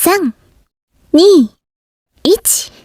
3、2、1。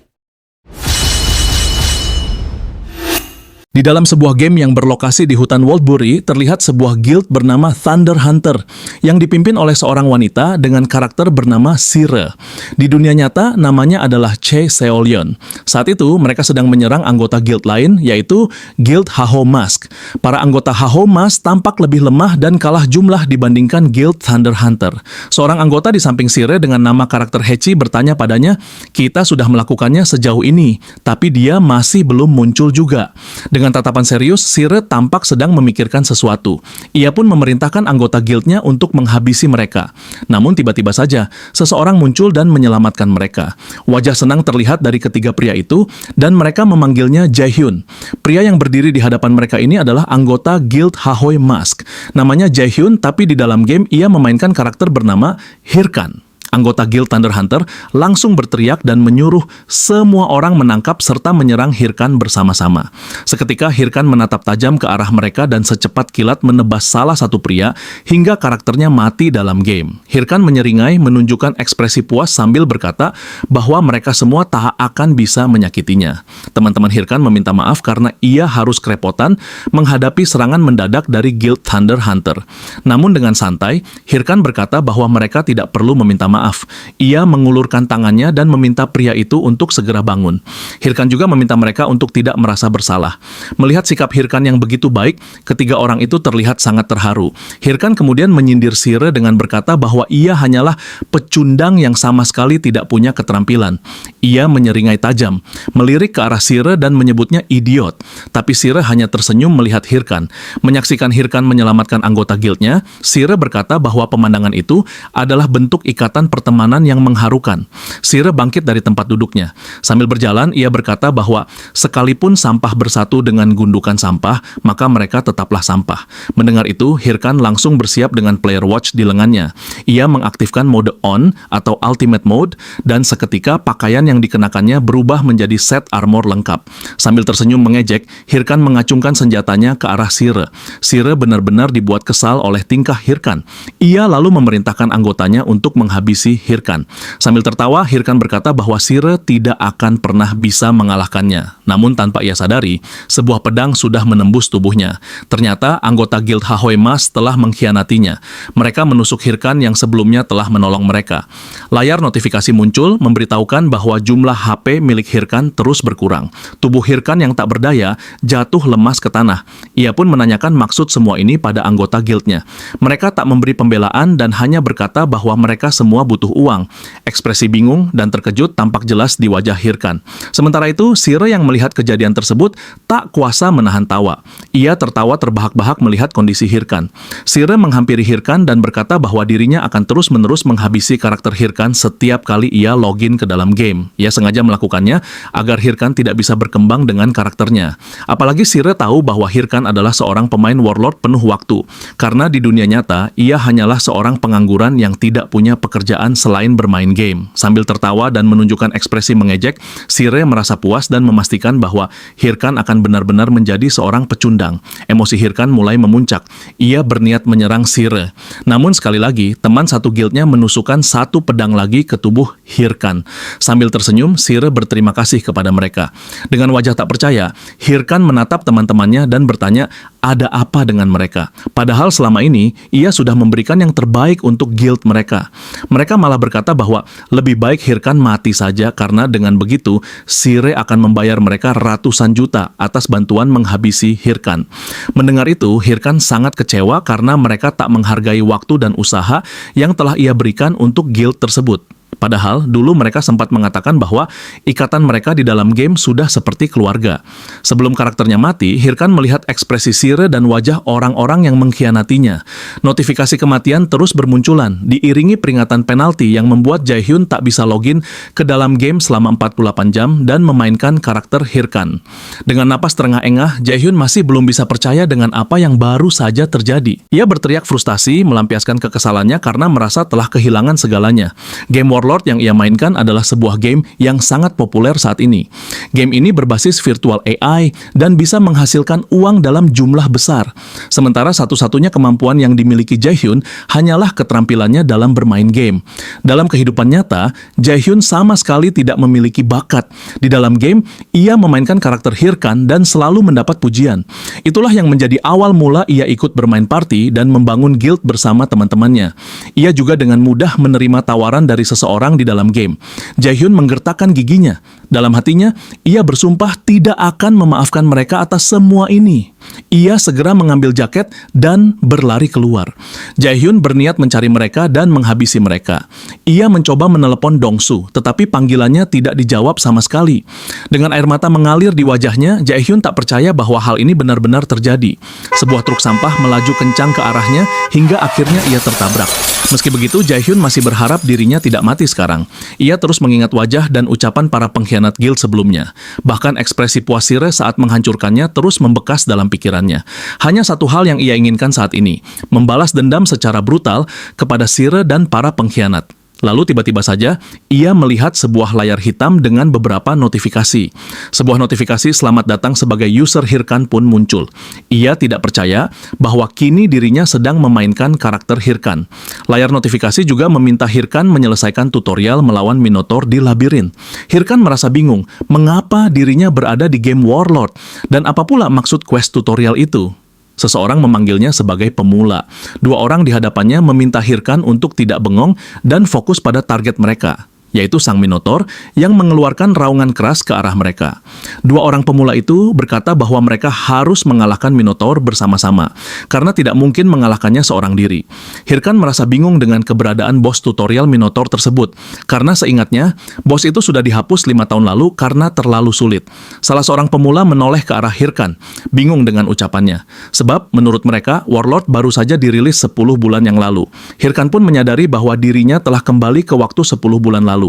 Di dalam sebuah game yang berlokasi di hutan Waldbury, terlihat sebuah guild bernama Thunder Hunter yang dipimpin oleh seorang wanita dengan karakter bernama Sire. Di dunia nyata, namanya adalah Che Seolion. Saat itu, mereka sedang menyerang anggota guild lain, yaitu Guild Haho Mask. Para anggota Haho Mask tampak lebih lemah dan kalah jumlah dibandingkan Guild Thunder Hunter. Seorang anggota di samping Sire dengan nama karakter Hechi bertanya padanya, "Kita sudah melakukannya sejauh ini, tapi dia masih belum muncul juga." Dengan tatapan serius, Sire tampak sedang memikirkan sesuatu. Ia pun memerintahkan anggota guildnya untuk menghabisi mereka. Namun tiba-tiba saja, seseorang muncul dan menyelamatkan mereka. Wajah senang terlihat dari ketiga pria itu, dan mereka memanggilnya Jaehyun. Pria yang berdiri di hadapan mereka ini adalah anggota Guild Hahoy Mask. Namanya Jaehyun, tapi di dalam game ia memainkan karakter bernama Hirkan. Anggota Guild Thunder Hunter langsung berteriak dan menyuruh semua orang menangkap serta menyerang Hirkan bersama-sama. Seketika Hirkan menatap tajam ke arah mereka dan secepat kilat menebas salah satu pria hingga karakternya mati dalam game. Hirkan menyeringai menunjukkan ekspresi puas sambil berkata bahwa mereka semua tak akan bisa menyakitinya. Teman-teman Hirkan meminta maaf karena ia harus kerepotan menghadapi serangan mendadak dari Guild Thunder Hunter. Namun dengan santai, Hirkan berkata bahwa mereka tidak perlu meminta maaf. Ia mengulurkan tangannya dan meminta pria itu untuk segera bangun. Hirkan juga meminta mereka untuk tidak merasa bersalah. Melihat sikap Hirkan yang begitu baik, ketiga orang itu terlihat sangat terharu. Hirkan kemudian menyindir Sire dengan berkata bahwa ia hanyalah pecundang yang sama sekali tidak punya keterampilan. Ia menyeringai tajam, melirik ke arah Sire dan menyebutnya idiot. Tapi Sire hanya tersenyum melihat Hirkan. Menyaksikan Hirkan menyelamatkan anggota guildnya, Sire berkata bahwa pemandangan itu adalah bentuk ikatan pertemanan yang mengharukan. Sire bangkit dari tempat duduknya. Sambil berjalan, ia berkata bahwa sekalipun sampah bersatu dengan gundukan sampah, maka mereka tetaplah sampah. Mendengar itu, Hirkan langsung bersiap dengan player watch di lengannya. Ia mengaktifkan mode on atau ultimate mode, dan seketika pakaian yang dikenakannya berubah menjadi set armor lengkap. Sambil tersenyum mengejek, Hirkan mengacungkan senjatanya ke arah Sire. Sire benar-benar dibuat kesal oleh tingkah Hirkan. Ia lalu memerintahkan anggotanya untuk menghabisi Hirkan. Sambil tertawa, Hirkan berkata bahwa Sire tidak akan pernah bisa mengalahkannya. Namun tanpa ia sadari, sebuah pedang sudah menembus tubuhnya. Ternyata anggota Guild Hahoy Mas telah mengkhianatinya. Mereka menusuk Hirkan yang sebelumnya telah menolong mereka. Layar notifikasi muncul memberitahukan bahwa jumlah HP milik Hirkan terus berkurang. Tubuh Hirkan yang tak berdaya jatuh lemas ke tanah. Ia pun menanyakan maksud semua ini pada anggota guildnya. Mereka tak memberi pembelaan dan hanya berkata bahwa mereka semua butuh uang. Ekspresi bingung dan terkejut tampak jelas di wajah Hirkan. Sementara itu, Sire yang melihat kejadian tersebut tak kuasa menahan tawa. Ia tertawa terbahak-bahak melihat kondisi Hirkan. Sire menghampiri Hirkan dan berkata bahwa dirinya akan terus-menerus menghabisi karakter Hirkan setiap kali ia login ke dalam game. Ia sengaja melakukannya agar Hirkan tidak bisa berkembang dengan karakternya. Apalagi Sire tahu bahwa Hirkan adalah seorang pemain warlord penuh waktu. Karena di dunia nyata, ia hanyalah seorang pengangguran yang tidak punya pekerjaan selain bermain game. Sambil tertawa dan menunjukkan ekspresi mengejek, Sire merasa puas dan memastikan bahwa Hirkan akan benar-benar menjadi seorang pecundang. Emosi Hirkan mulai memuncak. Ia berniat menyerang Sire. Namun sekali lagi, teman satu guildnya menusukkan satu pedang lagi ke tubuh Hirkan. Sambil tersenyum, Sire berterima kasih kepada mereka. Dengan wajah tak percaya, Hirkan menatap teman-temannya dan bertanya, ada apa dengan mereka? Padahal selama ini, ia sudah memberikan yang terbaik untuk guild mereka. Mereka malah berkata bahwa lebih baik Hirkan mati saja karena dengan begitu, Sire akan membayar mereka ratusan juta atas bantuan menghabisi Hirkan. Mendengar itu, Hirkan sangat kecewa karena mereka tak menghargai waktu dan usaha yang telah ia berikan untuk guild tersebut. Padahal dulu mereka sempat mengatakan bahwa ikatan mereka di dalam game sudah seperti keluarga. Sebelum karakternya mati, Hirkan melihat ekspresi Sire dan wajah orang-orang yang mengkhianatinya. Notifikasi kematian terus bermunculan, diiringi peringatan penalti yang membuat Jaehyun tak bisa login ke dalam game selama 48 jam dan memainkan karakter Hirkan. Dengan napas terengah-engah, Jaehyun masih belum bisa percaya dengan apa yang baru saja terjadi. Ia berteriak frustasi, melampiaskan kekesalannya karena merasa telah kehilangan segalanya. Game Warlord Warlord yang ia mainkan adalah sebuah game yang sangat populer saat ini. Game ini berbasis virtual AI dan bisa menghasilkan uang dalam jumlah besar. Sementara satu-satunya kemampuan yang dimiliki Jae-hyun hanyalah keterampilannya dalam bermain game. Dalam kehidupan nyata, Jae-hyun sama sekali tidak memiliki bakat. Di dalam game, ia memainkan karakter Hir-kan dan selalu mendapat pujian. Itulah yang menjadi awal mula ia ikut bermain party dan membangun guild bersama teman-temannya. Ia juga dengan mudah menerima tawaran dari seseorang di dalam game. Jae-hyun menggertakkan giginya. Dalam hatinya, ia bersumpah tidak akan memaafkan mereka atas semua ini. Ia segera mengambil jaket dan berlari keluar. Jae-hyun berniat mencari mereka dan menghabisi mereka. Ia mencoba menelepon Dong-su, tetapi panggilannya tidak dijawab sama sekali. Dengan air mata mengalir di wajahnya, Jae-hyun tak percaya bahwa hal ini benar-benar terjadi. Sebuah truk sampah melaju kencang ke arahnya hingga akhirnya ia tertabrak. Meski begitu, Jae-hyun masih berharap dirinya tidak mati sekarang. Ia terus mengingat wajah dan ucapan para pengkhianat guild sebelumnya. Bahkan ekspresi puas Sire saat menghancurkannya terus membekas dalam pikirannya. Hanya satu hal yang ia inginkan saat ini, membalas dendam secara brutal kepada Sire dan para pengkhianat. Lalu tiba-tiba saja, ia melihat sebuah layar hitam dengan beberapa notifikasi. Sebuah notifikasi selamat datang sebagai user Hir-kan pun muncul. Ia tidak percaya bahwa kini dirinya sedang memainkan karakter Hir-kan. Layar notifikasi juga meminta Hir-kan menyelesaikan tutorial melawan Minotaur di labirin. Hir-kan merasa bingung, mengapa dirinya berada di game Warlord, dan apa pula maksud quest tutorial itu. Seseorang memanggilnya sebagai pemula. Dua orang di hadapannya meminta Hir-kan untuk tidak bengong dan fokus pada target mereka, yaitu sang Minotaur yang mengeluarkan raungan keras ke arah mereka. Dua orang pemula itu berkata bahwa mereka harus mengalahkan Minotaur bersama-sama, karena tidak mungkin mengalahkannya seorang diri. Hir-kan merasa bingung dengan keberadaan bos tutorial Minotaur tersebut, karena seingatnya, bos itu sudah dihapus 5 tahun lalu karena terlalu sulit. Salah seorang pemula menoleh ke arah Hir-kan, bingung dengan ucapannya. Sebab, menurut mereka, Warlord baru saja dirilis 10 bulan yang lalu. Hir-kan pun menyadari bahwa dirinya telah kembali ke waktu 10 bulan lalu.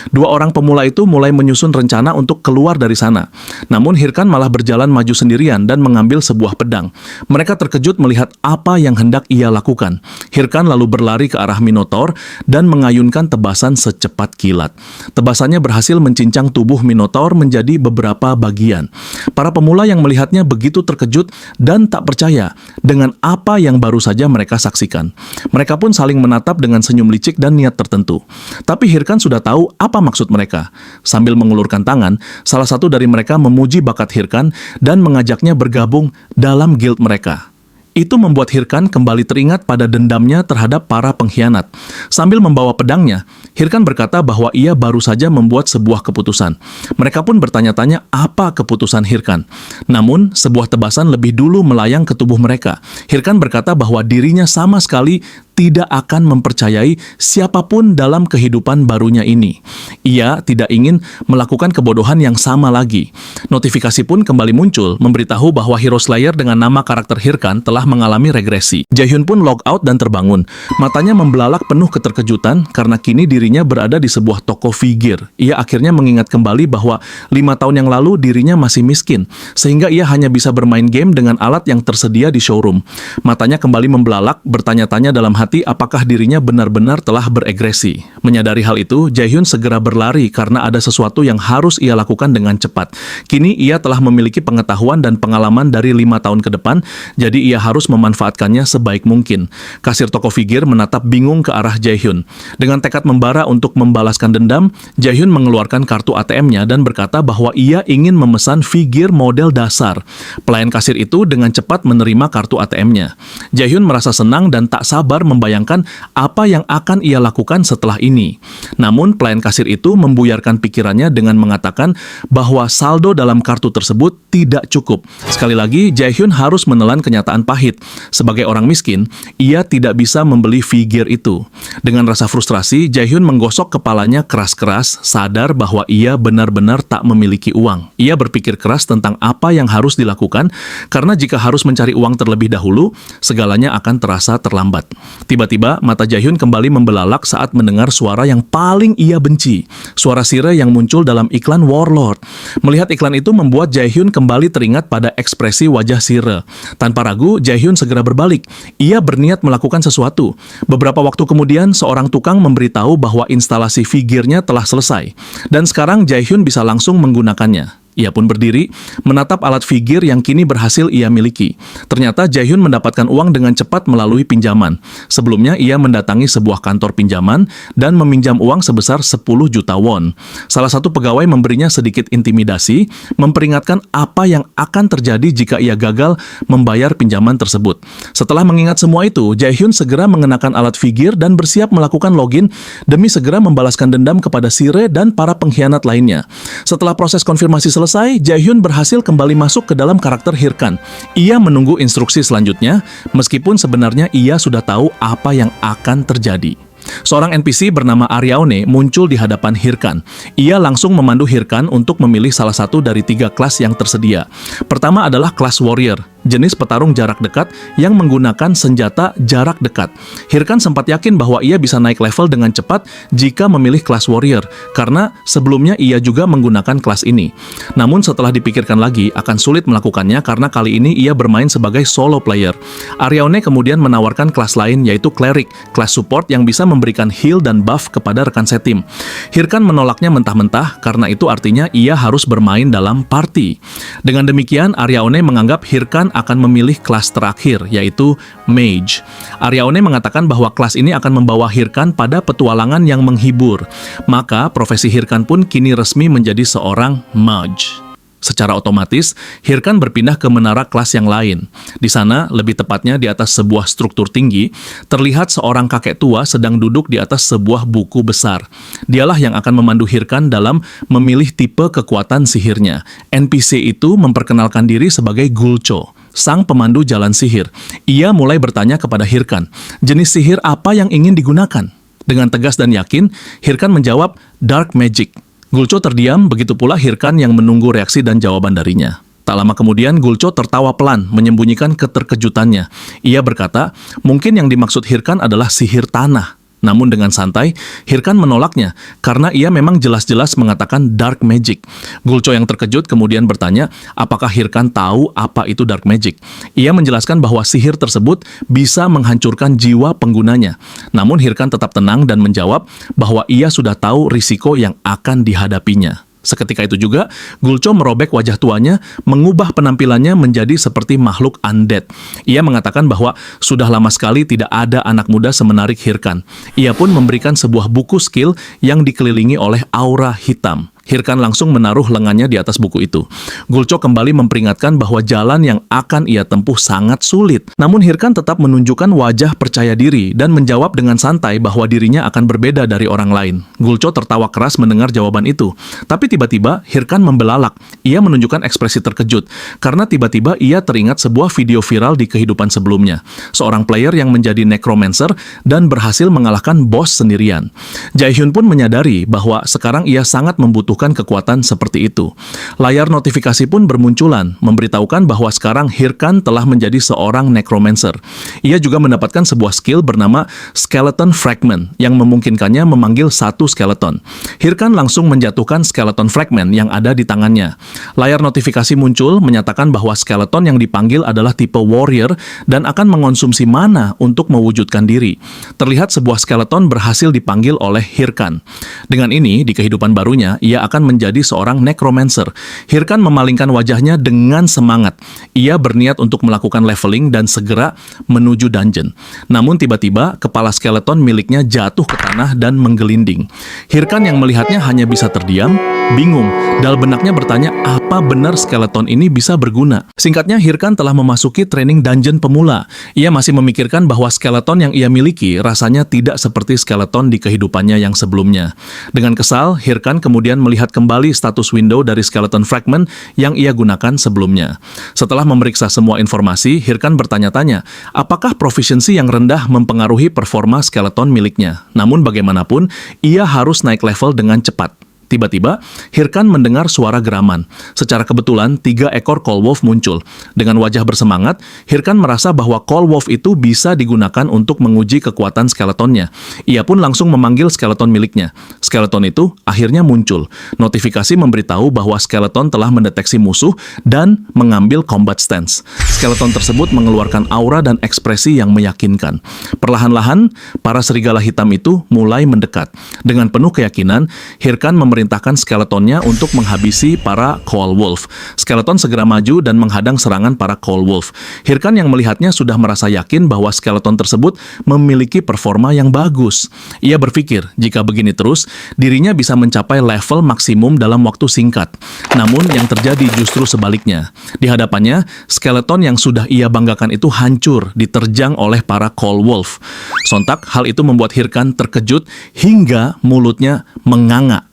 Dua orang pemula itu mulai menyusun rencana untuk keluar dari sana. Namun Hir-kan malah berjalan maju sendirian dan mengambil sebuah pedang. Mereka terkejut melihat apa yang hendak ia lakukan. Hir-kan lalu berlari ke arah Minotaur dan mengayunkan tebasan secepat kilat. Tebasannya berhasil mencincang tubuh Minotaur menjadi beberapa bagian. Para pemula yang melihatnya begitu terkejut dan tak percaya dengan apa yang baru saja mereka saksikan. Mereka pun saling menatap dengan senyum licik dan niat tertentu. Tapi Hir-kan sudah tahu apa maksud mereka. Sambil mengulurkan tangan, salah satu dari mereka memuji bakat Hir-kan dan mengajaknya bergabung dalam guild mereka. Itu membuat Hir-kan kembali teringat pada dendamnya terhadap para pengkhianat. Sambil membawa pedangnya, Hir-kan berkata bahwa ia baru saja membuat sebuah keputusan. Mereka pun bertanya-tanya apa keputusan Hir-kan. Namun, sebuah tebasan lebih dulu melayang ke tubuh mereka. Hir-kan berkata bahwa dirinya sama sekali tidak akan mempercayai siapapun dalam kehidupan barunya ini. Ia tidak ingin melakukan kebodohan yang sama lagi. Notifikasi pun kembali muncul, memberitahu bahwa Hero Slayer dengan nama karakter Hir-kan telah mengalami regresi. Jae-hyun pun log out dan terbangun. Matanya membelalak penuh keterkejutan karena kini dirinya berada di sebuah toko figir. Ia akhirnya mengingat kembali bahwa 5 tahun yang lalu dirinya masih miskin, sehingga ia hanya bisa bermain game dengan alat yang tersedia di showroom. Matanya kembali membelalak, bertanya-tanya dalam hati apakah dirinya benar-benar telah beregresi. Menyadari hal itu, Jae-hyun segera berlari karena ada sesuatu yang harus ia lakukan dengan cepat. Kini ia telah memiliki pengetahuan dan pengalaman dari 5 tahun ke depan, jadi ia harus memanfaatkannya sebaik mungkin. Kasir toko figir menatap bingung ke arah Jae-hyun. Dengan tekad membara untuk membalaskan dendam, Jae-hyun mengeluarkan kartu ATM-nya dan berkata bahwa ia ingin memesan figir model dasar. Pelayan kasir itu dengan cepat menerima kartu ATM-nya. Jae-hyun merasa senang dan tak sabar membayangkan apa yang akan ia lakukan setelah ini. Namun, pelayan kasir itu membuyarkan pikirannya dengan mengatakan bahwa saldo dalam kartu tersebut tidak cukup. Sekali lagi, Jae-hyun harus menelan kenyataan pahit. Sebagai orang miskin, ia tidak bisa membeli figir itu. Dengan rasa frustrasi, Jae-hyun menggosok kepalanya keras-keras, sadar bahwa ia benar-benar tak memiliki uang. Ia berpikir keras tentang apa yang harus dilakukan, karena jika harus mencari uang terlebih dahulu, segalanya akan terasa terlambat. Tiba-tiba, mata Jaehyun kembali membelalak saat mendengar suara yang paling ia benci. Suara Sire yang muncul dalam iklan Warlord. Melihat iklan itu membuat Jaehyun kembali teringat pada ekspresi wajah Sire. Tanpa ragu, Jaehyun segera berbalik. Ia berniat melakukan sesuatu. Beberapa waktu kemudian, seorang tukang memberitahu bahwa instalasi figurnya telah selesai. Dan sekarang Jaehyun bisa langsung menggunakannya. Ia pun berdiri, menatap alat figir yang kini berhasil ia miliki. Ternyata Jaehyun mendapatkan uang dengan cepat melalui pinjaman. Sebelumnya ia mendatangi sebuah kantor pinjaman dan meminjam uang sebesar 10 juta won. Salah satu pegawai memberinya sedikit intimidasi, memperingatkan apa yang akan terjadi jika ia gagal membayar pinjaman tersebut. Setelah mengingat semua itu, Jaehyun segera mengenakan alat figir dan bersiap melakukan login demi segera membalaskan dendam kepada Sire dan para pengkhianat lainnya. Setelah proses konfirmasi selesai, Jaehyun berhasil kembali masuk ke dalam karakter Hirkan. Ia menunggu instruksi selanjutnya, meskipun sebenarnya ia sudah tahu apa yang akan terjadi. Seorang NPC bernama Aryaone muncul di hadapan Hirkan. Ia langsung memandu Hirkan untuk memilih salah satu dari 3 kelas yang tersedia. Pertama adalah kelas Warrior, jenis petarung jarak dekat yang menggunakan senjata jarak dekat. Hirkan sempat yakin bahwa ia bisa naik level dengan cepat jika memilih kelas Warrior, karena sebelumnya ia juga menggunakan kelas ini. Namun setelah dipikirkan lagi, akan sulit melakukannya karena kali ini ia bermain sebagai solo player. Aryaone kemudian menawarkan kelas lain, yaitu Cleric, kelas support yang bisa memberikan heal dan buff kepada rekan setim. Hirkan menolaknya mentah-mentah karena itu artinya ia harus bermain dalam party. Dengan demikian, Aryaone menganggap Hirkan akan memilih kelas terakhir, yaitu Mage. Aryaone mengatakan bahwa kelas ini akan membawa Hirkan pada petualangan yang menghibur. Maka, profesi Hirkan pun kini resmi menjadi seorang mage. Secara otomatis, Hirkan berpindah ke menara kelas yang lain. Di sana, lebih tepatnya di atas sebuah struktur tinggi, terlihat seorang kakek tua sedang duduk di atas sebuah buku besar. Dialah yang akan memandu Hirkan dalam memilih tipe kekuatan sihirnya. NPC itu memperkenalkan diri sebagai Gulcho, sang pemandu jalan sihir. Ia mulai bertanya kepada Hirkan, jenis sihir apa yang ingin digunakan? Dengan tegas dan yakin, Hirkan menjawab, Dark Magic. Gulcho terdiam, begitu pula Hirkan yang menunggu reaksi dan jawaban darinya. Tak lama kemudian, Gulcho tertawa pelan, menyembunyikan keterkejutannya. Ia berkata, mungkin yang dimaksud Hirkan adalah sihir tanah. Namun dengan santai, Hirkan menolaknya karena ia memang jelas-jelas mengatakan dark magic. Gulcho yang terkejut kemudian bertanya, apakah Hirkan tahu apa itu dark magic? Ia menjelaskan bahwa sihir tersebut bisa menghancurkan jiwa penggunanya. Namun Hirkan tetap tenang dan menjawab bahwa ia sudah tahu risiko yang akan dihadapinya. Seketika itu juga, Gulcho merobek wajah tuanya, mengubah penampilannya menjadi seperti makhluk undead. Ia mengatakan bahwa sudah lama sekali tidak ada anak muda semenarik Hirkan. Ia pun memberikan sebuah buku skill yang dikelilingi oleh aura hitam. Hirkan langsung menaruh lengannya di atas buku itu. Gulcho kembali memperingatkan bahwa jalan yang akan ia tempuh sangat sulit. Namun Hirkan tetap menunjukkan wajah percaya diri dan menjawab dengan santai bahwa dirinya akan berbeda dari orang lain. Gulcho tertawa keras mendengar jawaban itu. Tapi tiba-tiba Hirkan membelalak. Ia menunjukkan ekspresi terkejut karena tiba-tiba ia teringat sebuah video viral di kehidupan sebelumnya. Seorang player yang menjadi necromancer dan berhasil mengalahkan bos sendirian. Jaehyun pun menyadari bahwa sekarang ia sangat membutuhkan kekuatan seperti itu. Layar notifikasi pun bermunculan, memberitahukan bahwa sekarang Hirkan telah menjadi seorang necromancer. Ia juga mendapatkan sebuah skill bernama Skeleton Fragment, yang memungkinkannya memanggil satu skeleton. Hirkan langsung menjatuhkan Skeleton Fragment yang ada di tangannya. Layar notifikasi muncul, menyatakan bahwa skeleton yang dipanggil adalah tipe warrior dan akan mengonsumsi mana untuk mewujudkan diri. Terlihat sebuah skeleton berhasil dipanggil oleh Hirkan. Dengan ini, di kehidupan barunya, ia akan menjadi seorang necromancer. Hirkan memalingkan wajahnya dengan semangat. Ia berniat untuk melakukan leveling dan segera menuju dungeon. Namun tiba-tiba, kepala skeleton miliknya jatuh ke tanah dan menggelinding. Hirkan yang melihatnya hanya bisa terdiam, bingung. Dalam benaknya bertanya, apa benar skeleton ini bisa berguna? Singkatnya, Hirkan telah memasuki training dungeon pemula. Ia masih memikirkan bahwa skeleton yang ia miliki rasanya tidak seperti skeleton di kehidupannya yang sebelumnya. Dengan kesal, Hirkan kemudian melihat kembali status window dari Skeleton Fragment yang ia gunakan sebelumnya. Setelah memeriksa semua informasi, Hirkan bertanya-tanya, apakah proficiency yang rendah mempengaruhi performa skeleton miliknya? Namun bagaimanapun, ia harus naik level dengan cepat. Tiba-tiba, Hirkan mendengar suara geraman. Secara kebetulan, 3 ekor Cold Wolf muncul. Dengan wajah bersemangat, Hirkan merasa bahwa Cold Wolf itu bisa digunakan untuk menguji kekuatan skeletonnya. Ia pun langsung memanggil skeleton miliknya. Skeleton itu akhirnya muncul. Notifikasi memberitahu bahwa skeleton telah mendeteksi musuh dan mengambil combat stance. Skeleton tersebut mengeluarkan aura dan ekspresi yang meyakinkan. Perlahan-lahan, para serigala hitam itu mulai mendekat. Dengan penuh keyakinan, Hirkan memerintahkan skeletonnya untuk menghabisi para Cold Wolf. Skeleton segera maju dan menghadang serangan para Cold Wolf. Hirkan yang melihatnya sudah merasa yakin bahwa skeleton tersebut memiliki performa yang bagus. Ia berpikir, jika begini terus, dirinya bisa mencapai level maksimum dalam waktu singkat. Namun yang terjadi justru sebaliknya. Di hadapannya, skeleton yang sudah ia banggakan itu hancur, diterjang oleh para Cold Wolf. Sontak, hal itu membuat Hirkan terkejut hingga mulutnya menganga.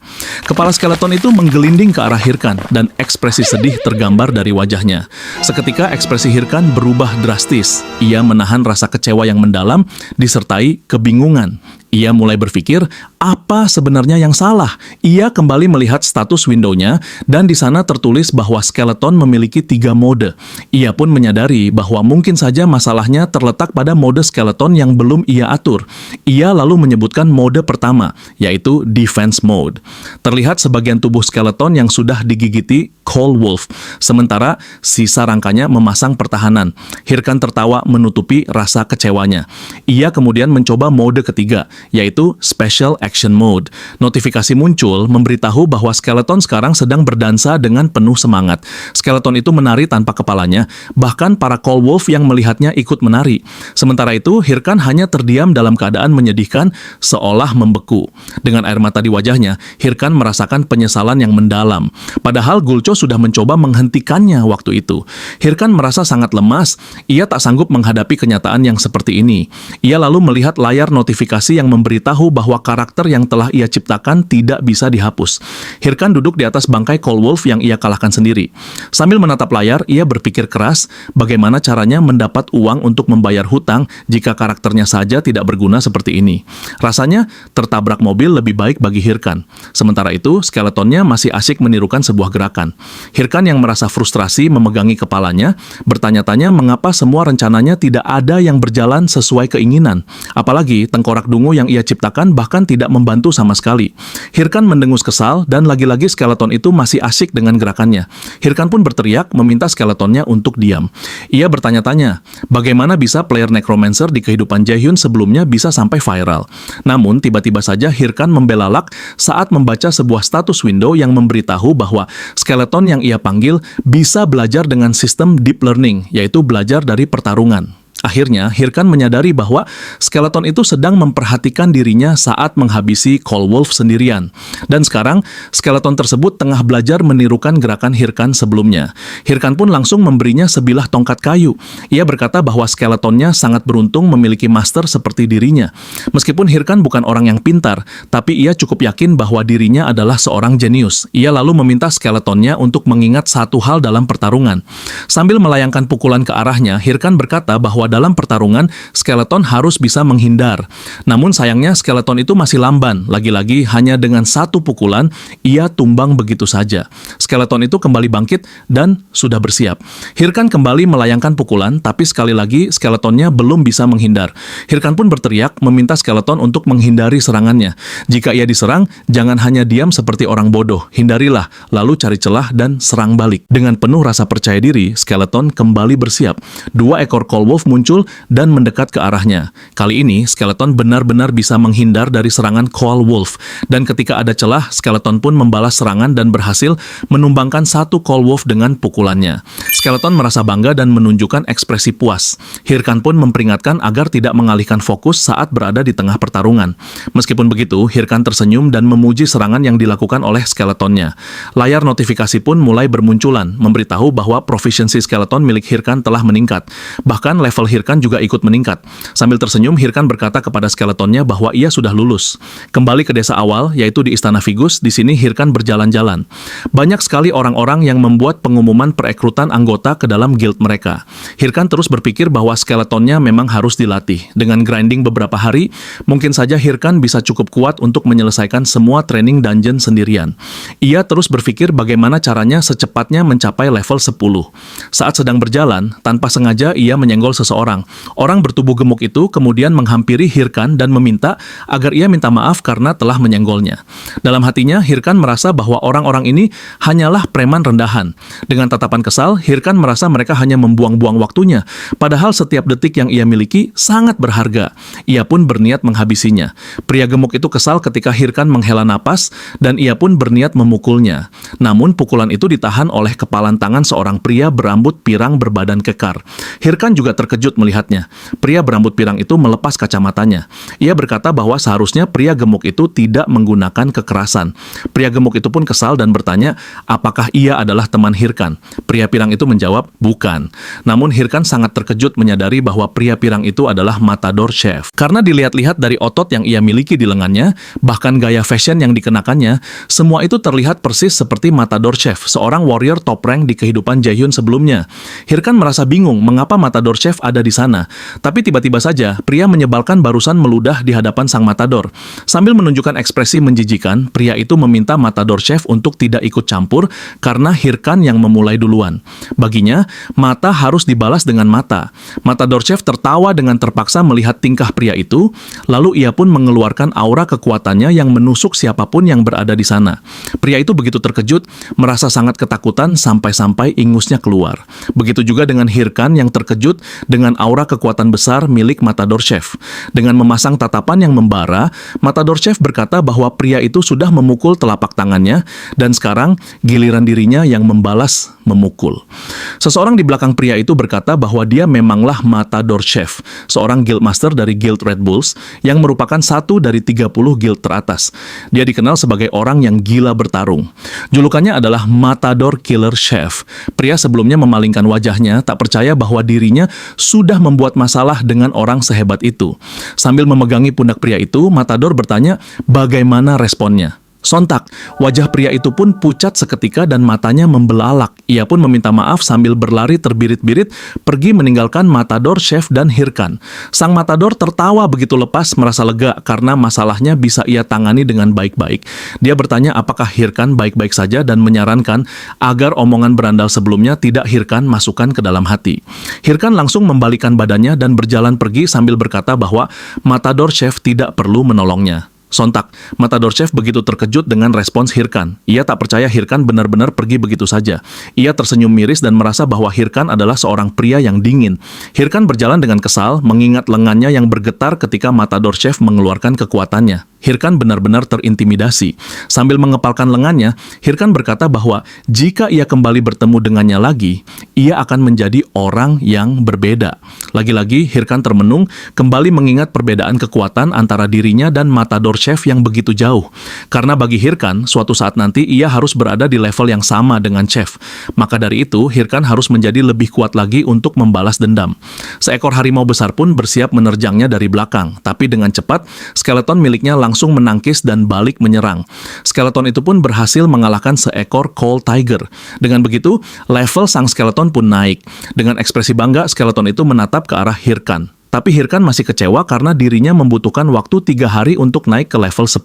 Kepala skeleton itu menggelinding ke arah Hirkan dan ekspresi sedih tergambar dari wajahnya. Seketika ekspresi Hirkan berubah drastis. Ia menahan rasa kecewa yang mendalam disertai kebingungan. Ia mulai berpikir, apa sebenarnya yang salah? Ia kembali melihat status window-nya dan di sana tertulis bahwa skeleton memiliki 3 mode. Ia pun menyadari bahwa mungkin saja masalahnya terletak pada mode skeleton yang belum ia atur. Ia lalu menyebutkan mode pertama, yaitu defense mode. Terlihat sebagian tubuh skeleton yang sudah digigiti Cold Wolf, sementara sisa rangkanya memasang pertahanan. Hirkan tertawa menutupi rasa kecewanya. Ia kemudian mencoba mode ketiga, yaitu Special Action Mode. Notifikasi muncul memberitahu bahwa skeleton sekarang sedang berdansa dengan penuh semangat. Skeleton itu menari tanpa kepalanya, bahkan para Cold Wolf yang melihatnya ikut menari. Sementara itu, Hirkan hanya terdiam dalam keadaan menyedihkan, seolah membeku. Dengan air mata di wajahnya, Hirkan merasakan penyesalan yang mendalam. Padahal Gulcho sudah mencoba menghentikannya waktu itu. Hirkan merasa sangat lemas, ia tak sanggup menghadapi kenyataan yang seperti ini. Ia lalu melihat layar notifikasi yang memberitahu bahwa karakter yang telah ia ciptakan tidak bisa dihapus. Hirkan duduk di atas bangkai Cold Wolf yang ia kalahkan sendiri. Sambil menatap layar, ia berpikir keras bagaimana caranya mendapat uang untuk membayar hutang jika karakternya saja tidak berguna seperti ini. Rasanya tertabrak mobil lebih baik bagi Hirkan. Sementara itu, skeletonnya masih asyik menirukan sebuah gerakan. Hirkan yang merasa frustrasi memegangi kepalanya, bertanya-tanya mengapa semua rencananya tidak ada yang berjalan sesuai keinginan. Apalagi tengkorak dungu yang ia ciptakan bahkan tidak membantu sama sekali. Hirkan mendengus kesal dan lagi-lagi skeleton itu masih asyik dengan gerakannya. Hirkan pun berteriak meminta skeletonnya untuk diam. Ia bertanya-tanya, bagaimana bisa player Necromancer di kehidupan Jaehyun sebelumnya bisa sampai viral. Namun tiba-tiba saja Hirkan membelalak saat membaca sebuah status window yang memberitahu bahwa skeleton yang ia panggil bisa belajar dengan sistem deep learning, yaitu belajar dari pertarungan. Akhirnya, Hirkan menyadari bahwa skeleton itu sedang memperhatikan dirinya saat menghabisi Cold Wolf sendirian. Dan sekarang, skeleton tersebut tengah belajar menirukan gerakan Hirkan sebelumnya. Hirkan pun langsung memberinya sebilah tongkat kayu. Ia berkata bahwa skeletonnya sangat beruntung memiliki master seperti dirinya. Meskipun Hirkan bukan orang yang pintar, tapi ia cukup yakin bahwa dirinya adalah seorang jenius. Ia lalu meminta skeletonnya untuk mengingat satu hal dalam pertarungan. Sambil melayangkan pukulan ke arahnya, Hirkan berkata bahwa dalam pertarungan, skeleton harus bisa menghindar. Namun sayangnya skeleton itu masih lamban. Lagi-lagi hanya dengan satu pukulan, ia tumbang begitu saja. Skeleton itu kembali bangkit dan sudah bersiap. Hirkan kembali melayangkan pukulan, tapi sekali lagi skeletonnya belum bisa menghindar. Hirkan pun berteriak meminta skeleton untuk menghindari serangannya. Jika ia diserang, jangan hanya diam seperti orang bodoh. Hindarilah, lalu cari celah dan serang balik. Dengan penuh rasa percaya diri, skeleton kembali bersiap. 2 ekor Cold Wolf muncul dan mendekat ke arahnya. Kali ini, skeleton benar-benar bisa menghindar dari serangan Cold Wolf. Dan ketika ada celah, skeleton pun membalas serangan dan berhasil menumbangkan satu Cold Wolf dengan pukulannya. Skeleton merasa bangga dan menunjukkan ekspresi puas. Hirkan pun memperingatkan agar tidak mengalihkan fokus saat berada di tengah pertarungan. Meskipun begitu, Hirkan tersenyum dan memuji serangan yang dilakukan oleh skeletonnya. Layar notifikasi pun mulai bermunculan, memberitahu bahwa proficiency skeleton milik Hirkan telah meningkat. Bahkan level Hirkan juga ikut meningkat. Sambil tersenyum, Hirkan berkata kepada skeletonnya bahwa ia sudah lulus. Kembali ke desa awal, yaitu di Istana Vigus, di sini Hirkan berjalan-jalan. Banyak sekali orang-orang yang membuat pengumuman perekrutan anggota ke dalam guild mereka. Hirkan terus berpikir bahwa skeletonnya memang harus dilatih. Dengan grinding beberapa hari, mungkin saja Hirkan bisa cukup kuat untuk menyelesaikan semua training dungeon sendirian. Ia terus berpikir bagaimana caranya secepatnya mencapai level 10. Saat sedang berjalan, tanpa sengaja ia menyenggol seseorang. Orang bertubuh gemuk itu kemudian menghampiri Hirkan dan meminta agar ia minta maaf karena telah menyenggolnya. Dalam hatinya, Hirkan merasa bahwa orang-orang ini hanyalah preman rendahan. Dengan tatapan kesal, Hirkan merasa mereka hanya membuang-buang waktunya, padahal setiap detik yang ia miliki sangat berharga. Ia pun berniat menghabisinya. Pria gemuk itu kesal ketika Hirkan menghela napas dan ia pun berniat memukulnya. Namun pukulan itu ditahan oleh kepalan tangan seorang pria berambut pirang berbadan kekar. Hirkan juga terkejut melihatnya. Pria berambut pirang itu melepas kacamatanya. Ia berkata bahwa seharusnya pria gemuk itu tidak menggunakan kekerasan. Pria gemuk itu pun kesal dan bertanya, apakah ia adalah teman Hirkan? Pria pirang itu menjawab, bukan. Namun Hirkan sangat terkejut menyadari bahwa pria pirang itu adalah Matador Chef. Karena dilihat-lihat dari otot yang ia miliki di lengannya, bahkan gaya fashion yang dikenakannya, semua itu terlihat persis seperti Matador Chef, seorang warrior top rank di kehidupan Jaehyun sebelumnya. Hirkan merasa bingung mengapa Matador Chef ada di sana. Tapi tiba-tiba saja, pria menyebalkan barusan meludah di hadapan sang Matador. Sambil menunjukkan ekspresi menjijikan, pria itu meminta Matador Chef untuk tidak ikut campur karena Hirkan yang memulai duluan. Baginya, mata harus dibalas dengan mata. Matador Chef tertawa dengan terpaksa melihat tingkah pria itu, lalu ia pun mengeluarkan aura kekuatannya yang menusuk siapapun yang berada di sana. Pria itu begitu terkejut, merasa sangat ketakutan sampai-sampai ingusnya keluar. Begitu juga dengan Hirkan yang terkejut dengan aura kekuatan besar milik Matador Chef. Dengan memasang tatapan yang membara, Matador Chef berkata bahwa pria itu sudah memukul telapak tangannya dan sekarang giliran dirinya yang membalas memukul. Seseorang di belakang pria itu berkata bahwa dia memanglah Matador Chef, seorang guildmaster dari Guild Red Bulls yang merupakan satu dari 30 guild teratas. Dia dikenal sebagai orang yang gila bertarung. Julukannya adalah Matador Killer Chef. Pria sebelumnya memalingkan wajahnya, tak percaya bahwa dirinya sudah membuat masalah dengan orang sehebat itu. Sambil memegangi pundak pria itu, Matador bertanya bagaimana responnya. Sontak, wajah pria itu pun pucat seketika dan matanya membelalak. Ia pun meminta maaf sambil berlari terbirit-birit pergi meninggalkan Matador Chef dan Hirkan. Sang Matador tertawa begitu lepas, merasa lega karena masalahnya bisa ia tangani dengan baik-baik. Dia bertanya apakah Hirkan baik-baik saja dan menyarankan agar omongan berandal sebelumnya tidak Hirkan masukkan ke dalam hati. Hirkan langsung membalikan badannya dan berjalan pergi sambil berkata bahwa Matador Chef tidak perlu menolongnya. Sontak, Matador Chef begitu terkejut dengan respons Hirkan. Ia tak percaya Hirkan benar-benar pergi begitu saja. Ia tersenyum miris dan merasa bahwa Hirkan adalah seorang pria yang dingin. Hirkan berjalan dengan kesal, mengingat lengannya yang bergetar ketika Matador Chef mengeluarkan kekuatannya. Hirkan benar-benar terintimidasi. Sambil mengepalkan lengannya, Hirkan berkata bahwa jika ia kembali bertemu dengannya lagi, ia akan menjadi orang yang berbeda. Lagi-lagi, Hirkan termenung, kembali mengingat perbedaan kekuatan antara dirinya dan Matador Chef yang begitu jauh. Karena bagi Hirkan, suatu saat nanti ia harus berada di level yang sama dengan Chef. Maka dari itu, Hirkan harus menjadi lebih kuat lagi untuk membalas dendam. Seekor harimau besar pun bersiap menerjangnya dari belakang, tapi dengan cepat, skeleton miliknya langsung menangkis dan balik menyerang. Skeleton itu pun berhasil mengalahkan seekor Cold Tiger. Dengan begitu, level sang skeleton pun naik. Dengan ekspresi bangga, skeleton itu menatap ke arah Hirkan. Tapi Hirkan masih kecewa karena dirinya membutuhkan waktu 3 hari untuk naik ke level 10.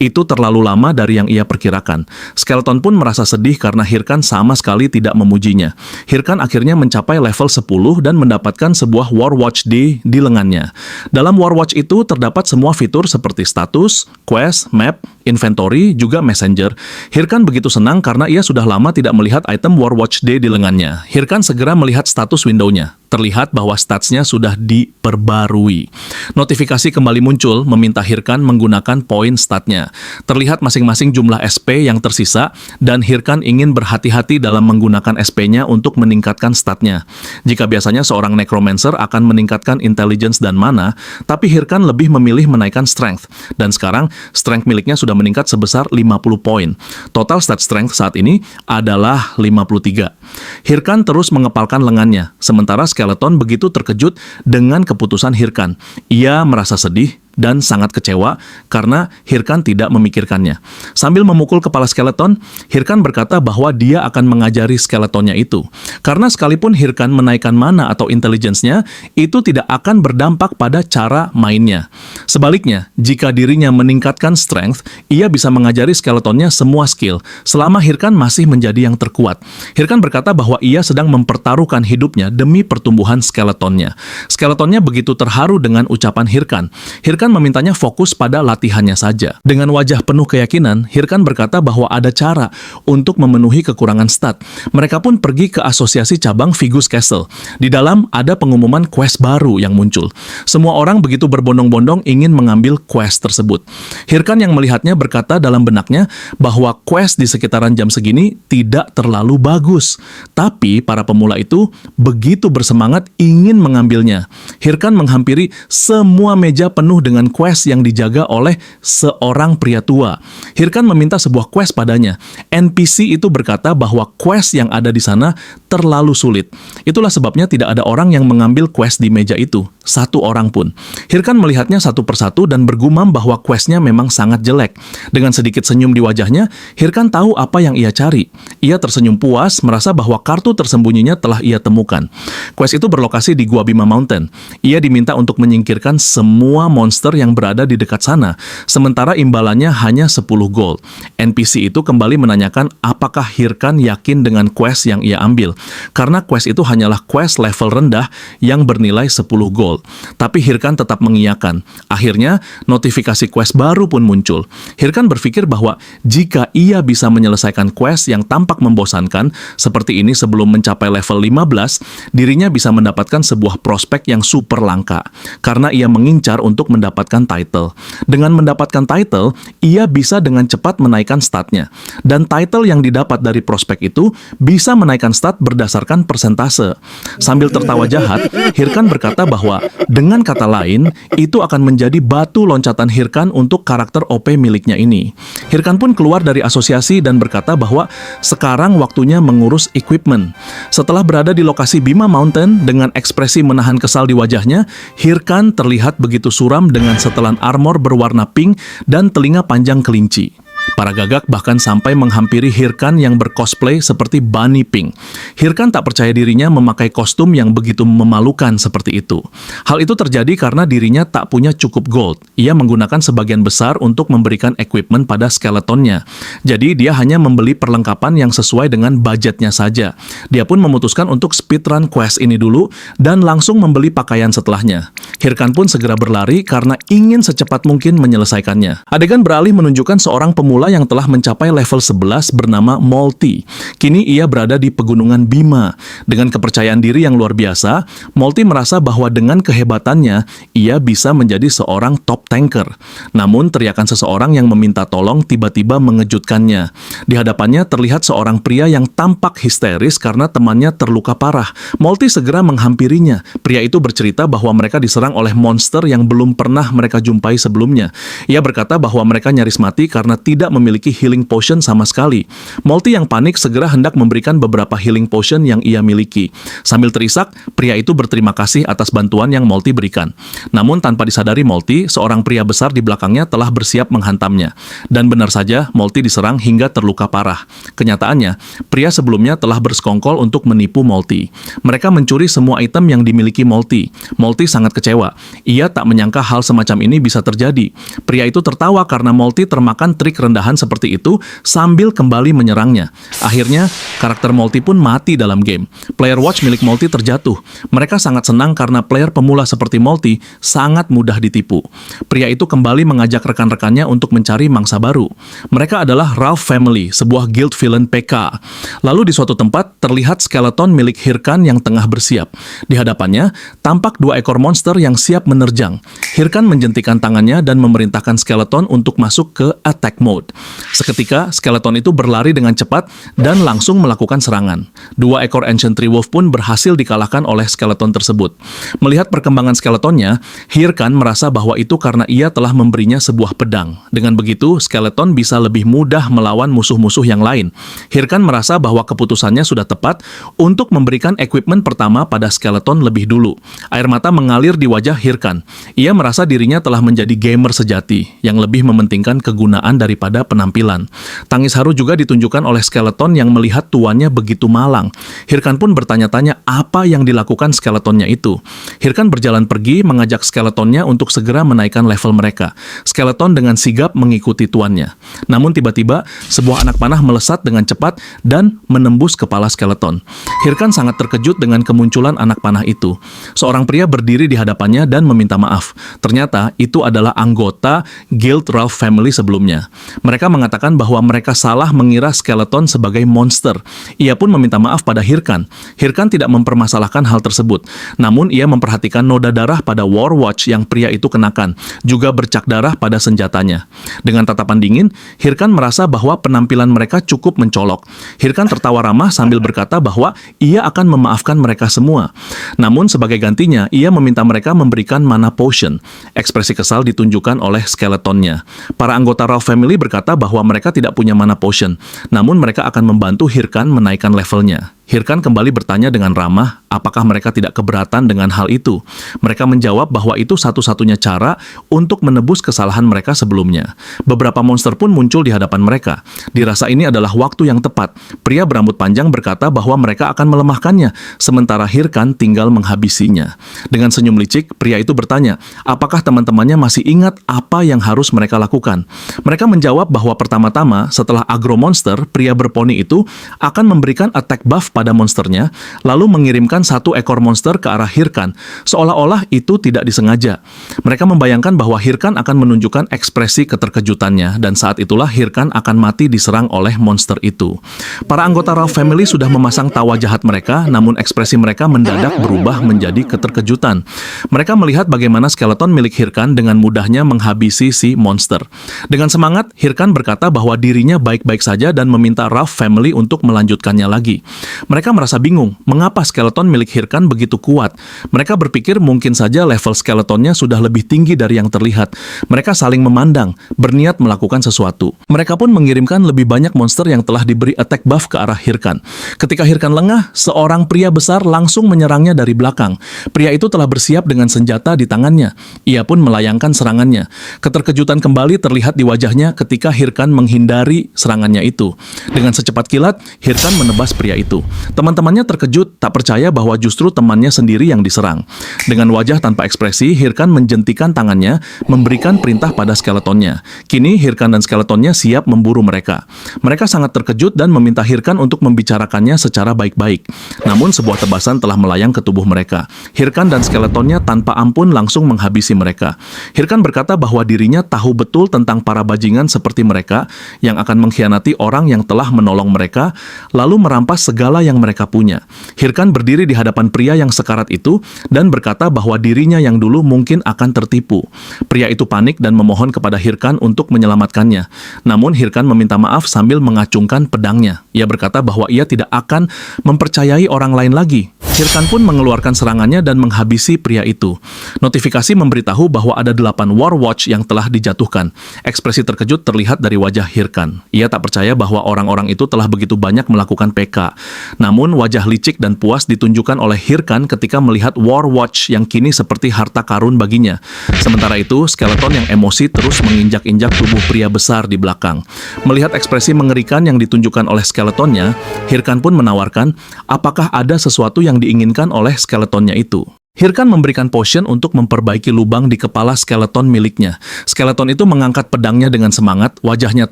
Itu terlalu lama dari yang ia perkirakan. Skeleton pun merasa sedih karena Hirkan sama sekali tidak memujinya. Hirkan akhirnya mencapai level 10 dan mendapatkan sebuah Warwatch D di lengannya. Dalam Warwatch itu terdapat semua fitur seperti status, quest, map, inventory, juga messenger. Hirkan begitu senang karena ia sudah lama tidak melihat item Warwatch D di lengannya. Hirkan segera melihat status window-nya. Terlihat bahwa statsnya sudah diperbarui. Notifikasi kembali muncul meminta Hirkan menggunakan poin statnya. Terlihat masing-masing jumlah SP yang tersisa dan Hirkan ingin berhati-hati dalam menggunakan SP-nya untuk meningkatkan statnya. Jika biasanya seorang necromancer akan meningkatkan intelligence dan mana, tapi Hirkan lebih memilih menaikkan strength. Dan sekarang strength miliknya sudah meningkat sebesar 50 poin. Total stat strength saat ini adalah 53. Hirkan terus mengepalkan lengannya, sementara Skeleton begitu terkejut dengan keputusan Hirkan. Ia merasa sedih dan sangat kecewa karena Hirkan tidak memikirkannya. Sambil memukul kepala Skeleton, Hirkan berkata bahwa dia akan mengajari Skeletonnya itu. Karena sekalipun Hirkan menaikkan mana atau intelligence-nya, itu tidak akan berdampak pada cara mainnya. Sebaliknya, jika dirinya meningkatkan strength, ia bisa mengajari Skeletonnya semua skill, selama Hirkan masih menjadi yang terkuat. Hirkan berkata bahwa ia sedang mempertaruhkan hidupnya demi pertumbuhan Skeletonnya. Skeletonnya begitu terharu dengan ucapan Hirkan. Hirkan memintanya fokus pada latihannya saja. Dengan wajah penuh keyakinan, Hirkan berkata bahwa ada cara untuk memenuhi kekurangan stat. Mereka pun pergi ke asosiasi cabang Figus Castle. Di dalam ada pengumuman quest baru yang muncul. Semua orang begitu berbondong-bondong ingin mengambil quest tersebut. Hirkan yang melihatnya berkata dalam benaknya bahwa quest di sekitaran jam segini tidak terlalu bagus. Tapi para pemula itu begitu bersemangat ingin mengambilnya. Hirkan menghampiri semua meja penuh dengan quest yang dijaga oleh seorang pria tua. Hirkan meminta sebuah quest padanya. NPC itu berkata bahwa quest yang ada di sana terlalu sulit. Itulah sebabnya tidak ada orang yang mengambil quest di meja itu. Satu orang pun. Hirkan melihatnya satu persatu dan bergumam bahwa questnya memang sangat jelek. Dengan sedikit senyum di wajahnya, Hirkan tahu apa yang ia cari. Ia tersenyum puas, merasa bahwa kartu tersembunyinya telah ia temukan. Quest itu berlokasi di Gua Bima Mountain. Ia diminta untuk menyingkirkan semua monster yang berada di dekat sana, sementara imbalannya hanya 10 gold. NPC itu kembali menanyakan apakah Hirkan yakin dengan quest yang ia ambil, karena quest itu hanyalah quest level rendah yang bernilai 10 gold. Tapi Hirkan tetap mengiyakan. Akhirnya, notifikasi quest baru pun muncul. Hirkan berpikir bahwa jika ia bisa menyelesaikan quest yang tampak membosankan, seperti ini sebelum mencapai level 15, dirinya bisa mendapatkan sebuah prospek yang super langka, karena ia mengincar untuk mendapatkan title. Dengan mendapatkan title, ia bisa dengan cepat menaikkan statnya. Dan title yang didapat dari prospek itu bisa menaikkan stat berdasarkan persentase. Sambil tertawa jahat, Hirkan berkata bahwa dengan kata lain, itu akan menjadi batu loncatan Hirkan untuk karakter OP miliknya ini. Hirkan pun keluar dari asosiasi dan berkata bahwa sekarang waktunya mengurus equipment. Setelah berada di lokasi Bima Mountain dengan ekspresi menahan kesal di wajahnya, Hirkan terlihat begitu suram dengan setelan armor berwarna pink dan telinga panjang kelinci. Para gagak bahkan sampai menghampiri Hirkan yang bercosplay seperti Bunny Pink. Hirkan tak percaya dirinya memakai kostum yang begitu memalukan seperti itu. Hal itu terjadi karena dirinya tak punya cukup gold. Ia menggunakan sebagian besar untuk memberikan equipment pada skeletonnya. Jadi dia hanya membeli perlengkapan yang sesuai dengan budgetnya saja. Dia pun memutuskan untuk speedrun quest ini dulu dan langsung membeli pakaian setelahnya. Hirkan pun segera berlari karena ingin secepat mungkin menyelesaikannya. Adegan beralih menunjukkan seorang pemula yang telah mencapai level 11 bernama Molty. Kini ia berada di pegunungan Bima. Dengan kepercayaan diri yang luar biasa, Molty merasa bahwa dengan kehebatannya, ia bisa menjadi seorang top tanker. Namun teriakan seseorang yang meminta tolong tiba-tiba mengejutkannya. Di hadapannya terlihat seorang pria yang tampak histeris karena temannya terluka parah. Molty segera menghampirinya. Pria itu bercerita bahwa mereka diserang oleh monster yang belum pernah mereka jumpai sebelumnya. Ia berkata bahwa mereka nyaris mati karena tidak memiliki healing potion sama sekali. Molty yang panik segera hendak memberikan beberapa healing potion yang ia miliki. Sambil terisak, pria itu berterima kasih atas bantuan yang Molty berikan. Namun tanpa disadari Molty, seorang pria besar di belakangnya telah bersiap menghantamnya. Dan benar saja, Molty diserang hingga terluka parah. Kenyataannya, pria sebelumnya telah bersekongkol untuk menipu Molty. Mereka mencuri semua item yang dimiliki Molty. Molty sangat kecewa. Ia tak menyangka hal semacam ini bisa terjadi. Pria itu tertawa karena Molty termakan trik rendahan seperti itu sambil kembali menyerangnya. Akhirnya, karakter Molty pun mati dalam game. Player watch milik Molty terjatuh. Mereka sangat senang karena player pemula seperti Molty sangat mudah ditipu. Pria itu kembali mengajak rekan-rekannya untuk mencari mangsa baru. Mereka adalah Ralph Family, sebuah guild villain PK. Lalu di suatu tempat terlihat skeleton milik Hirkan yang tengah bersiap. Di hadapannya tampak 2 ekor monster yang siap menerjang. Hirkan menjentikan tangannya dan memerintahkan skeleton untuk masuk ke attack mode. Mode. Seketika, skeleton itu berlari dengan cepat dan langsung melakukan serangan. 2 ekor Ancient Tree Wolf pun berhasil dikalahkan oleh skeleton tersebut. Melihat perkembangan skeletonnya, Hirkan merasa bahwa itu karena ia telah memberinya sebuah pedang. Dengan begitu, skeleton bisa lebih mudah melawan musuh-musuh yang lain. Hirkan merasa bahwa keputusannya sudah tepat untuk memberikan equipment pertama pada skeleton lebih dulu. Air mata mengalir di wajah Hirkan. Ia merasa dirinya telah menjadi gamer sejati, yang lebih mementingkan kegunaan daripada penampilan. Tangis haru juga ditunjukkan oleh skeleton yang melihat tuannya begitu malang. Hirkan pun bertanya-tanya apa yang dilakukan skeletonnya itu. Hirkan berjalan pergi mengajak skeletonnya untuk segera menaikkan level mereka. Skeleton dengan sigap mengikuti tuannya. Namun tiba-tiba, sebuah anak panah melesat dengan cepat dan menembus kepala skeleton. Hirkan sangat terkejut dengan kemunculan anak panah itu. Seorang pria berdiri di hadapannya dan meminta maaf. Ternyata itu adalah anggota Guild Ralph Family sebelumnya. Mereka mengatakan bahwa mereka salah mengira skeleton sebagai monster. Ia pun meminta maaf pada Hirkan. Hirkan tidak mempermasalahkan hal tersebut. Namun ia memperhatikan noda darah pada War Watch yang pria itu kenakan, juga bercak darah pada senjatanya. Dengan tatapan dingin, Hirkan merasa bahwa penampilan mereka cukup mencolok. Hirkan tertawa ramah sambil berkata bahwa ia akan memaafkan mereka semua. Namun sebagai gantinya, ia meminta mereka memberikan mana potion. Ekspresi kesal ditunjukkan oleh skeletonnya. Para anggota Ralph Family berkata bahwa mereka tidak punya mana potion, namun mereka akan membantu Hirkan menaikkan levelnya. Hirkan kembali bertanya dengan ramah, apakah mereka tidak keberatan dengan hal itu. Mereka menjawab bahwa itu satu-satunya cara untuk menebus kesalahan mereka sebelumnya. Beberapa monster pun muncul di hadapan mereka. Dirasa ini adalah waktu yang tepat. Pria berambut panjang berkata bahwa mereka akan melemahkannya, sementara Hirkan tinggal menghabisinya. Dengan senyum licik, pria itu bertanya, apakah teman-temannya masih ingat apa yang harus mereka lakukan. Mereka menjawab bahwa pertama-tama, setelah agro monster, pria berponi itu akan memberikan attack buff pada monsternya, lalu mengirimkan 1 ekor monster ke arah Hirkan, seolah-olah itu tidak disengaja. Mereka membayangkan bahwa Hirkan akan menunjukkan ekspresi keterkejutannya, dan saat itulah Hirkan akan mati diserang oleh monster itu. Para anggota Ralph Family sudah memasang tawa jahat mereka, namun ekspresi mereka mendadak berubah menjadi keterkejutan. Mereka melihat bagaimana skeleton milik Hirkan dengan mudahnya menghabisi si monster. Dengan semangat, Hirkan berkata bahwa dirinya baik-baik saja dan meminta Ralph Family untuk melanjutkannya lagi. Mereka merasa bingung, mengapa skeleton milik Hirkan begitu kuat. Mereka berpikir mungkin saja level skeletonnya sudah lebih tinggi dari yang terlihat. Mereka saling memandang, berniat melakukan sesuatu. Mereka pun mengirimkan lebih banyak monster yang telah diberi attack buff ke arah Hirkan. Ketika Hirkan lengah, seorang pria besar langsung menyerangnya dari belakang. Pria itu telah bersiap dengan senjata di tangannya. Ia pun melayangkan serangannya. Keterkejutan kembali terlihat di wajahnya ketika Hirkan menghindari serangannya itu. Dengan secepat kilat, Hirkan menebas pria itu. Teman-temannya terkejut, tak percaya bahwa justru temannya sendiri yang diserang. Dengan wajah tanpa ekspresi, Hirkan menjentikan tangannya, memberikan perintah pada skeletonnya. Kini, Hirkan dan skeletonnya siap memburu mereka. Mereka sangat terkejut dan meminta Hirkan untuk membicarakannya secara baik-baik. Namun, sebuah tebasan telah melayang ke tubuh mereka. Hirkan dan skeletonnya tanpa ampun langsung menghabisi mereka. Hirkan berkata bahwa dirinya tahu betul tentang para bajingan seperti mereka yang akan mengkhianati orang yang telah menolong mereka, lalu merampas segala yang mereka punya. Hirkan berdiri di hadapan pria yang sekarat itu dan berkata bahwa dirinya yang dulu mungkin akan tertipu. Pria itu panik dan memohon kepada Hirkan untuk menyelamatkannya. Namun Hirkan meminta maaf sambil mengacungkan pedangnya. Ia berkata bahwa ia tidak akan mempercayai orang lain lagi. Hirkan pun mengeluarkan serangannya dan menghabisi pria itu. Notifikasi memberitahu bahwa ada 8 War Watch yang telah dijatuhkan. Ekspresi terkejut terlihat dari wajah Hirkan. Ia tak percaya bahwa orang-orang itu telah begitu banyak melakukan PK. Namun wajah licik dan puas ditunjukkan oleh Hirkan ketika melihat War Watch yang kini seperti harta karun baginya. Sementara itu, skeleton yang emosi terus menginjak-injak tubuh pria besar di belakang. Melihat ekspresi mengerikan yang ditunjukkan oleh skeletonnya, Hirkan pun menawarkan, apakah ada sesuatu yang diinginkan oleh skeletonnya itu. Hirkan memberikan potion untuk memperbaiki lubang di kepala skeleton miliknya. Skeleton itu mengangkat pedangnya dengan semangat, wajahnya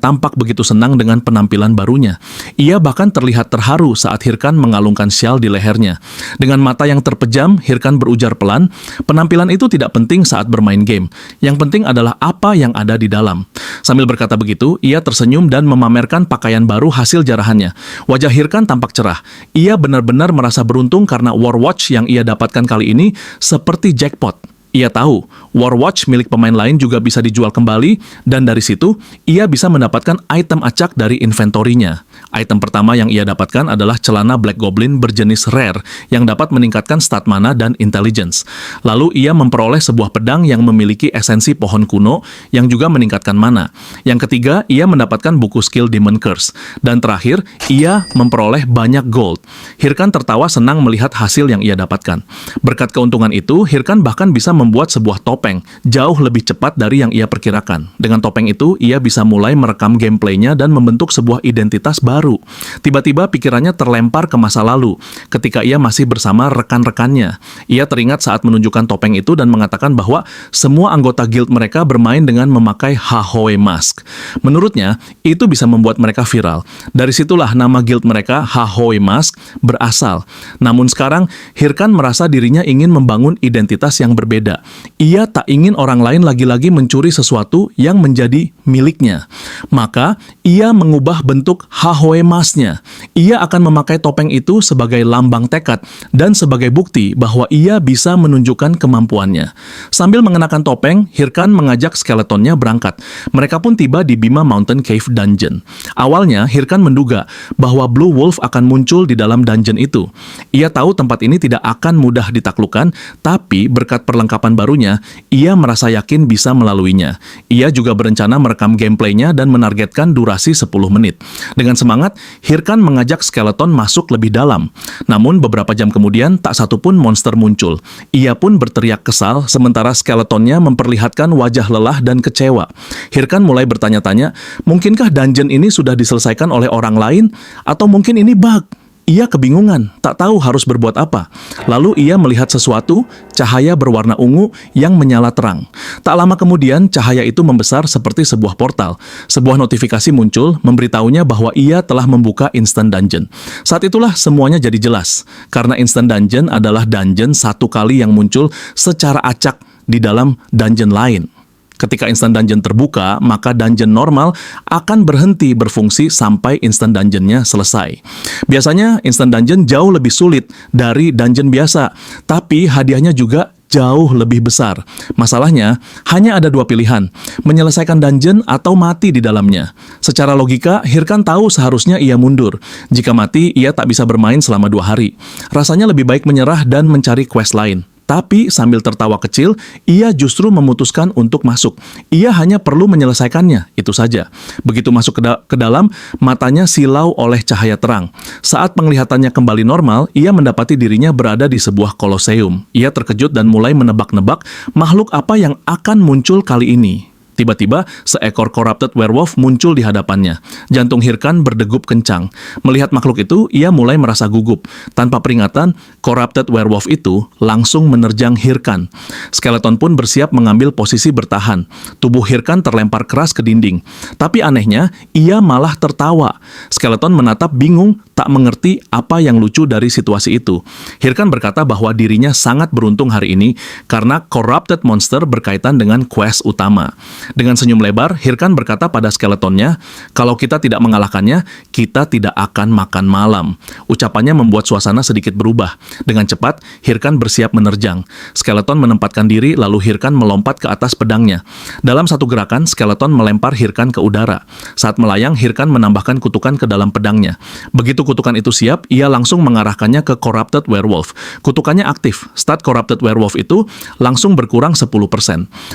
tampak begitu senang dengan penampilan barunya. Ia bahkan terlihat terharu saat Hirkan mengalungkan syal di lehernya. Dengan mata yang terpejam, Hirkan berujar pelan, penampilan itu tidak penting saat bermain game. Yang penting adalah apa yang ada di dalam. Sambil berkata begitu, ia tersenyum dan memamerkan pakaian baru hasil jarahannya. Wajah Hirkan tampak cerah. Ia benar-benar merasa beruntung karena War Watch yang ia dapatkan kali ini seperti jackpot. Ia tahu Warwatch milik pemain lain juga bisa dijual kembali, dan dari situ ia bisa mendapatkan item acak dari inventorinya. Item pertama yang ia dapatkan adalah celana Black Goblin berjenis rare yang dapat meningkatkan stat mana dan intelligence. Lalu ia memperoleh sebuah pedang yang memiliki esensi pohon kuno yang juga meningkatkan mana. Yang ketiga, ia mendapatkan buku skill Demon Curse. Dan terakhir, ia memperoleh banyak gold. Hirkan tertawa senang melihat hasil yang ia dapatkan. Berkat keuntungan itu, Hirkan bahkan bisa membuat sebuah topeng jauh lebih cepat dari yang ia perkirakan. Dengan topeng itu, ia bisa mulai merekam gameplaynya dan membentuk sebuah identitas baru. Tiba-tiba pikirannya terlempar ke masa lalu, ketika ia masih bersama rekan-rekannya. Ia teringat saat menunjukkan topeng itu dan mengatakan bahwa semua anggota guild mereka bermain dengan memakai Hahoe Mask. Menurutnya, itu bisa membuat mereka viral. Dari situlah nama guild mereka, Hahoe Mask, berasal. Namun sekarang, Hirkan merasa dirinya ingin membangun identitas yang berbeda. Ia tak ingin orang lain lagi-lagi mencuri sesuatu yang menjadi miliknya. Maka, ia mengubah bentuk Hahoe Mask-nya. Ia akan memakai topeng itu sebagai lambang tekad dan sebagai bukti bahwa ia bisa menunjukkan kemampuannya. Sambil mengenakan topeng, Hirkan mengajak skeletonnya berangkat. Mereka pun tiba di Bima Mountain Cave Dungeon. Awalnya, Hirkan menduga bahwa Blue Wolf akan muncul di dalam dungeon itu. Ia tahu tempat ini tidak akan mudah ditaklukkan, tapi berkat perlengkapan barunya, ia merasa yakin bisa melaluinya. Ia juga berencana merekam gameplaynya dan menargetkan durasi 10 menit. Dengan semangat, Hirkan mengajak skeleton masuk lebih dalam. Namun beberapa jam kemudian, tak satu pun monster muncul. Ia pun berteriak kesal, sementara skeletonnya memperlihatkan wajah lelah dan kecewa. Hirkan mulai bertanya-tanya, mungkinkah dungeon ini sudah diselesaikan oleh orang lain? Atau mungkin ini bug? Ia kebingungan, tak tahu harus berbuat apa. Lalu ia melihat sesuatu, cahaya berwarna ungu yang menyala terang. Tak lama kemudian, cahaya itu membesar seperti sebuah portal. Sebuah notifikasi muncul, memberitahunya bahwa ia telah membuka Instant Dungeon. Saat itulah semuanya jadi jelas. Karena Instant Dungeon adalah dungeon satu kali yang muncul secara acak di dalam dungeon lain. Ketika Instant Dungeon terbuka, maka dungeon normal akan berhenti berfungsi sampai Instant Dungeon-nya selesai. Biasanya Instant Dungeon jauh lebih sulit dari dungeon biasa, tapi hadiahnya juga jauh lebih besar. Masalahnya, hanya ada dua pilihan, menyelesaikan dungeon atau mati di dalamnya. Secara logika, Hirkan tahu seharusnya ia mundur. Jika mati, ia tak bisa bermain selama 2 hari. Rasanya lebih baik menyerah dan mencari quest lain. Tapi sambil tertawa kecil, ia justru memutuskan untuk masuk. Ia hanya perlu menyelesaikannya, itu saja. Begitu masuk ke dalam, matanya silau oleh cahaya terang. Saat penglihatannya kembali normal, ia mendapati dirinya berada di sebuah koloseum. Ia terkejut dan mulai menebak-nebak makhluk apa yang akan muncul kali ini. Tiba-tiba, seekor corrupted werewolf muncul di hadapannya. Jantung Hirkan berdegup kencang. Melihat makhluk itu, ia mulai merasa gugup. Tanpa peringatan, corrupted werewolf itu langsung menerjang Hirkan. Skeleton pun bersiap mengambil posisi bertahan. Tubuh Hirkan terlempar keras ke dinding. Tapi anehnya, ia malah tertawa. Skeleton menatap bingung, tak mengerti apa yang lucu dari situasi itu. Hirkan berkata bahwa dirinya sangat beruntung hari ini karena corrupted monster berkaitan dengan quest utama. Dengan senyum lebar, Hirkan berkata pada skeletonnya, kalau kita tidak mengalahkannya, kita tidak akan makan malam. Ucapannya membuat suasana sedikit berubah. Dengan cepat, Hirkan bersiap menerjang. Skeleton menempatkan diri, lalu Hirkan melompat ke atas pedangnya. Dalam satu gerakan, skeleton melempar Hirkan ke udara. Saat melayang, Hirkan menambahkan kutukan ke dalam pedangnya. Begitu kutukan itu siap, ia langsung mengarahkannya ke corrupted werewolf. Kutukannya aktif. Stat corrupted werewolf itu langsung berkurang 10%.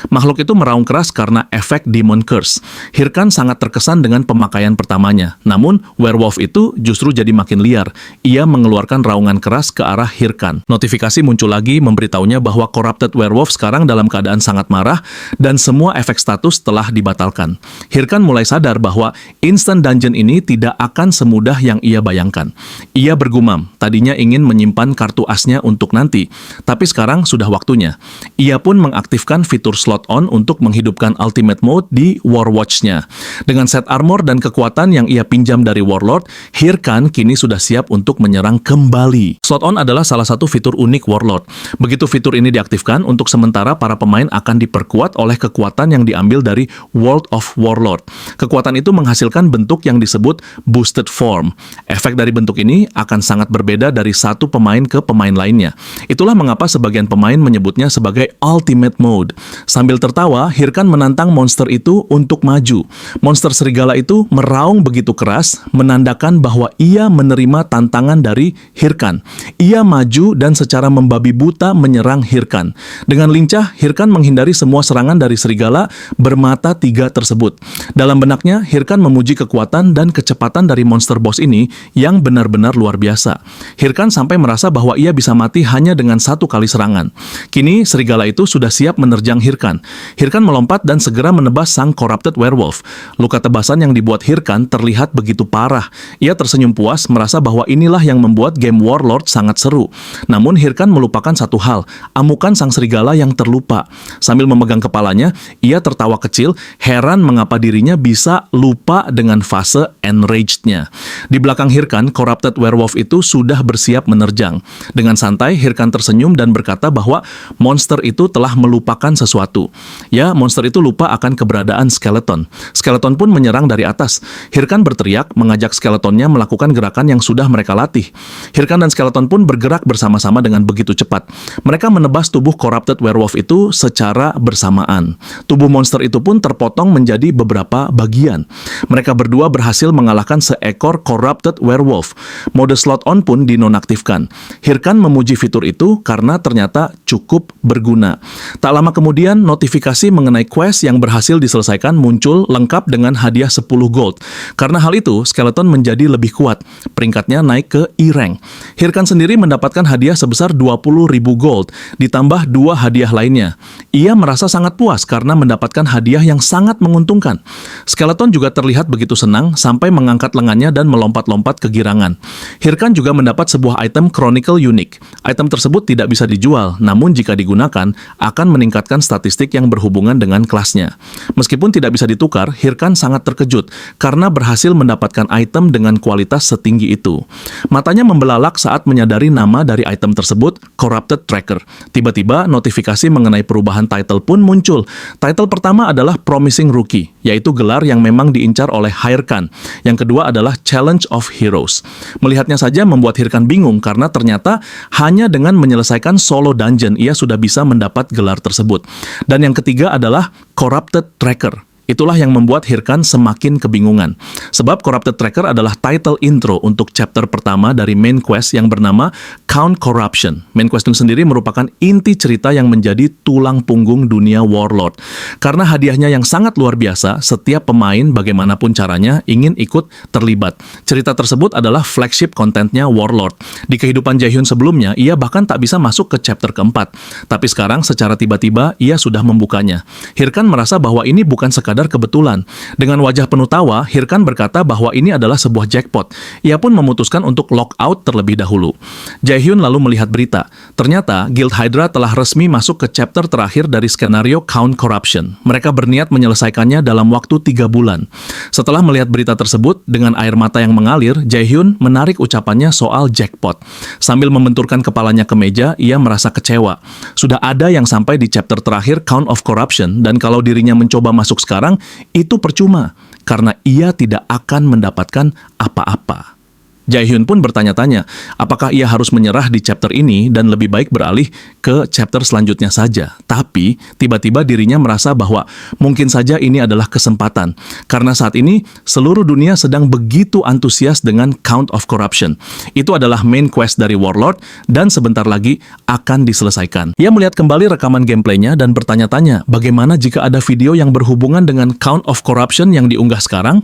Makhluk itu meraung keras karena efek Demon Curse. Hirkan sangat terkesan dengan pemakaian pertamanya. Namun, werewolf itu justru jadi makin liar. Ia mengeluarkan raungan keras ke arah Hirkan. Notifikasi muncul lagi memberitahunya bahwa corrupted werewolf sekarang dalam keadaan sangat marah dan semua efek status telah dibatalkan. Hirkan mulai sadar bahwa Instant Dungeon ini tidak akan semudah yang ia bayangkan. Ia bergumam, tadinya ingin menyimpan kartu asnya untuk nanti, tapi sekarang sudah waktunya. Ia pun mengaktifkan fitur slot on untuk menghidupkan Ultimate Mode di Warwatch-nya. Dengan set armor dan kekuatan yang ia pinjam dari Warlord, Hirkan kini sudah siap untuk menyerang kembali. Slot on adalah salah satu fitur unik Warlord. Begitu fitur ini diaktifkan, untuk sementara para pemain akan diperkuat oleh kekuatan yang diambil dari World of Warlord. Kekuatan itu menghasilkan bentuk yang disebut boosted form. Efek dari bentuk ini akan sangat berbeda dari satu pemain ke pemain lainnya. Itulah mengapa sebagian pemain menyebutnya sebagai Ultimate Mode. Sambil tertawa, Hirkan menantang monster itu untuk maju. Monster serigala itu meraung begitu keras, menandakan bahwa ia menerima tantangan dari Hirkan. Ia maju dan secara membabi buta menyerang Hirkan. Dengan lincah, Hirkan menghindari semua serangan dari serigala bermata 3 tersebut. Dalam benaknya, Hirkan memuji kekuatan dan kecepatan dari monster boss ini yang benar-benar luar biasa. Hirkan sampai merasa bahwa ia bisa mati hanya dengan 1 kali serangan. Kini, serigala itu sudah siap menerjang Hirkan. Hirkan melompat dan segera menebas sang Corrupted Werewolf. Luka tebasan yang dibuat Hirkan terlihat begitu parah. Ia tersenyum puas, merasa bahwa inilah yang membuat game Warlord sangat seru. Namun, Hirkan melupakan satu hal, amukan sang serigala yang terlupa. Sambil memegang kepalanya, ia tertawa kecil, heran mengapa dirinya bisa lupa dengan fase enraged-nya. Di belakang Hirkan, Corrupted Werewolf itu sudah bersiap menerjang. Dengan santai, Hirkan tersenyum dan berkata bahwa monster itu telah melupakan sesuatu. Ya, monster itu lupa akan keberadaan skeleton. Skeleton pun menyerang dari atas. Hirkan berteriak, mengajak skeletonnya melakukan gerakan yang sudah mereka latih. Hirkan dan skeleton pun bergerak bersama-sama dengan begitu cepat. Mereka menebas tubuh Corrupted Werewolf itu secara bersamaan. Tubuh monster itu pun terpotong menjadi beberapa bagian. Mereka berdua berhasil mengalahkan seekor Corrupted Werewolf. Mode slot on pun dinonaktifkan. Hirkan memuji fitur itu karena ternyata cukup berguna. Tak lama kemudian, notifikasi mengenai quest yang berhasil diselesaikan muncul lengkap dengan hadiah 10 gold. Karena hal itu, skeleton menjadi lebih kuat. Peringkatnya naik ke E-rank. Hirkan sendiri mendapatkan hadiah sebesar 20.000 gold, ditambah 2 hadiah lainnya. Ia merasa sangat puas karena mendapatkan hadiah yang sangat menguntungkan. Skeleton juga terlihat begitu senang sampai mengangkat lengannya dan melompat-lompat kegirangan. Hirkan juga mendapat sebuah item Chronicle unik. Item tersebut tidak bisa dijual, namun jika digunakan, akan meningkatkan statistik yang berhubungan dengan kelasnya. Meskipun tidak bisa ditukar, Hirkan sangat terkejut karena berhasil mendapatkan item dengan kualitas setinggi itu. Matanya membelalak saat menyadari nama dari item tersebut, Corrupted Tracker. Tiba-tiba, notifikasi mengenai perubahan title pun muncul. Title pertama adalah Promising Rookie, yaitu gelar yang memang diincar oleh Hirkan. Yang kedua adalah Challenge of Heroes. Melihatnya saja membuat Hirkan bingung karena ternyata hanya dengan menyelesaikan solo dungeon ia sudah bisa mendapat gelar tersebut. Dan yang ketiga adalah Corrupted Tracker. Itulah yang membuat Hirkan semakin kebingungan. Sebab Corrupted Tracker adalah title intro untuk chapter pertama dari main quest yang bernama Count Corruption. Main quest itu sendiri merupakan inti cerita yang menjadi tulang punggung dunia Warlord. Karena hadiahnya yang sangat luar biasa, setiap pemain bagaimanapun caranya ingin ikut terlibat. Cerita tersebut adalah flagship kontennya Warlord. Di kehidupan Jaehyun sebelumnya, ia bahkan tak bisa masuk ke chapter keempat. Tapi sekarang secara tiba-tiba ia sudah membukanya. Hirkan merasa bahwa ini bukan sekadar kebetulan. Dengan wajah penuh tawa, Hirkan berkata bahwa ini adalah sebuah jackpot. Ia pun memutuskan untuk lock out terlebih dahulu. Jaehyun lalu melihat berita. Ternyata, Guild Hydra telah resmi masuk ke chapter terakhir dari skenario Count Corruption. Mereka berniat menyelesaikannya dalam waktu 3 bulan. Setelah melihat berita tersebut, dengan air mata yang mengalir, Jaehyun menarik ucapannya soal jackpot. Sambil membenturkan kepalanya ke meja, ia merasa kecewa. Sudah ada yang sampai di chapter terakhir Count of Corruption, dan kalau dirinya mencoba masuk sekarang, itu percuma, karena ia tidak akan mendapatkan apa-apa. Jaehyun pun bertanya-tanya, apakah ia harus menyerah di chapter ini dan lebih baik beralih ke chapter selanjutnya saja. Tapi, tiba-tiba dirinya merasa bahwa mungkin saja ini adalah kesempatan. Karena saat ini, seluruh dunia sedang begitu antusias dengan Count of Corruption. Itu adalah main quest dari Warlord dan sebentar lagi akan diselesaikan. Ia melihat kembali rekaman gameplaynya dan bertanya-tanya, bagaimana jika ada video yang berhubungan dengan Count of Corruption yang diunggah sekarang?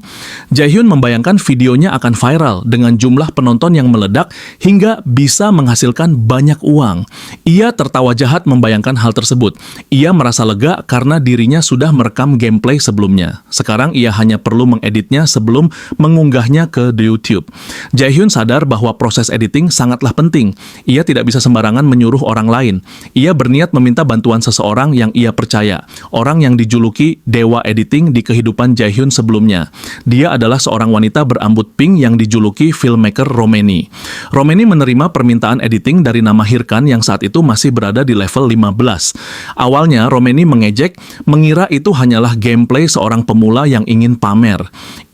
Jaehyun membayangkan videonya akan viral dengan jumlah jumlah penonton yang meledak hingga bisa menghasilkan banyak uang. Ia tertawa jahat membayangkan hal tersebut. Ia merasa lega karena dirinya sudah merekam gameplay sebelumnya. Sekarang ia hanya perlu mengeditnya sebelum mengunggahnya ke YouTube. Jaehyun sadar bahwa proses editing sangatlah penting. Ia tidak bisa sembarangan menyuruh orang lain. Ia berniat meminta bantuan seseorang yang ia percaya, orang yang dijuluki dewa editing di kehidupan Jaehyun sebelumnya. Dia adalah seorang wanita berambut pink yang dijuluki filmmaker Romeni. Romeni menerima permintaan editing dari nama Hirkan yang saat itu masih berada di level 15. Awalnya Romeni mengejek, mengira itu hanyalah gameplay seorang pemula yang ingin pamer.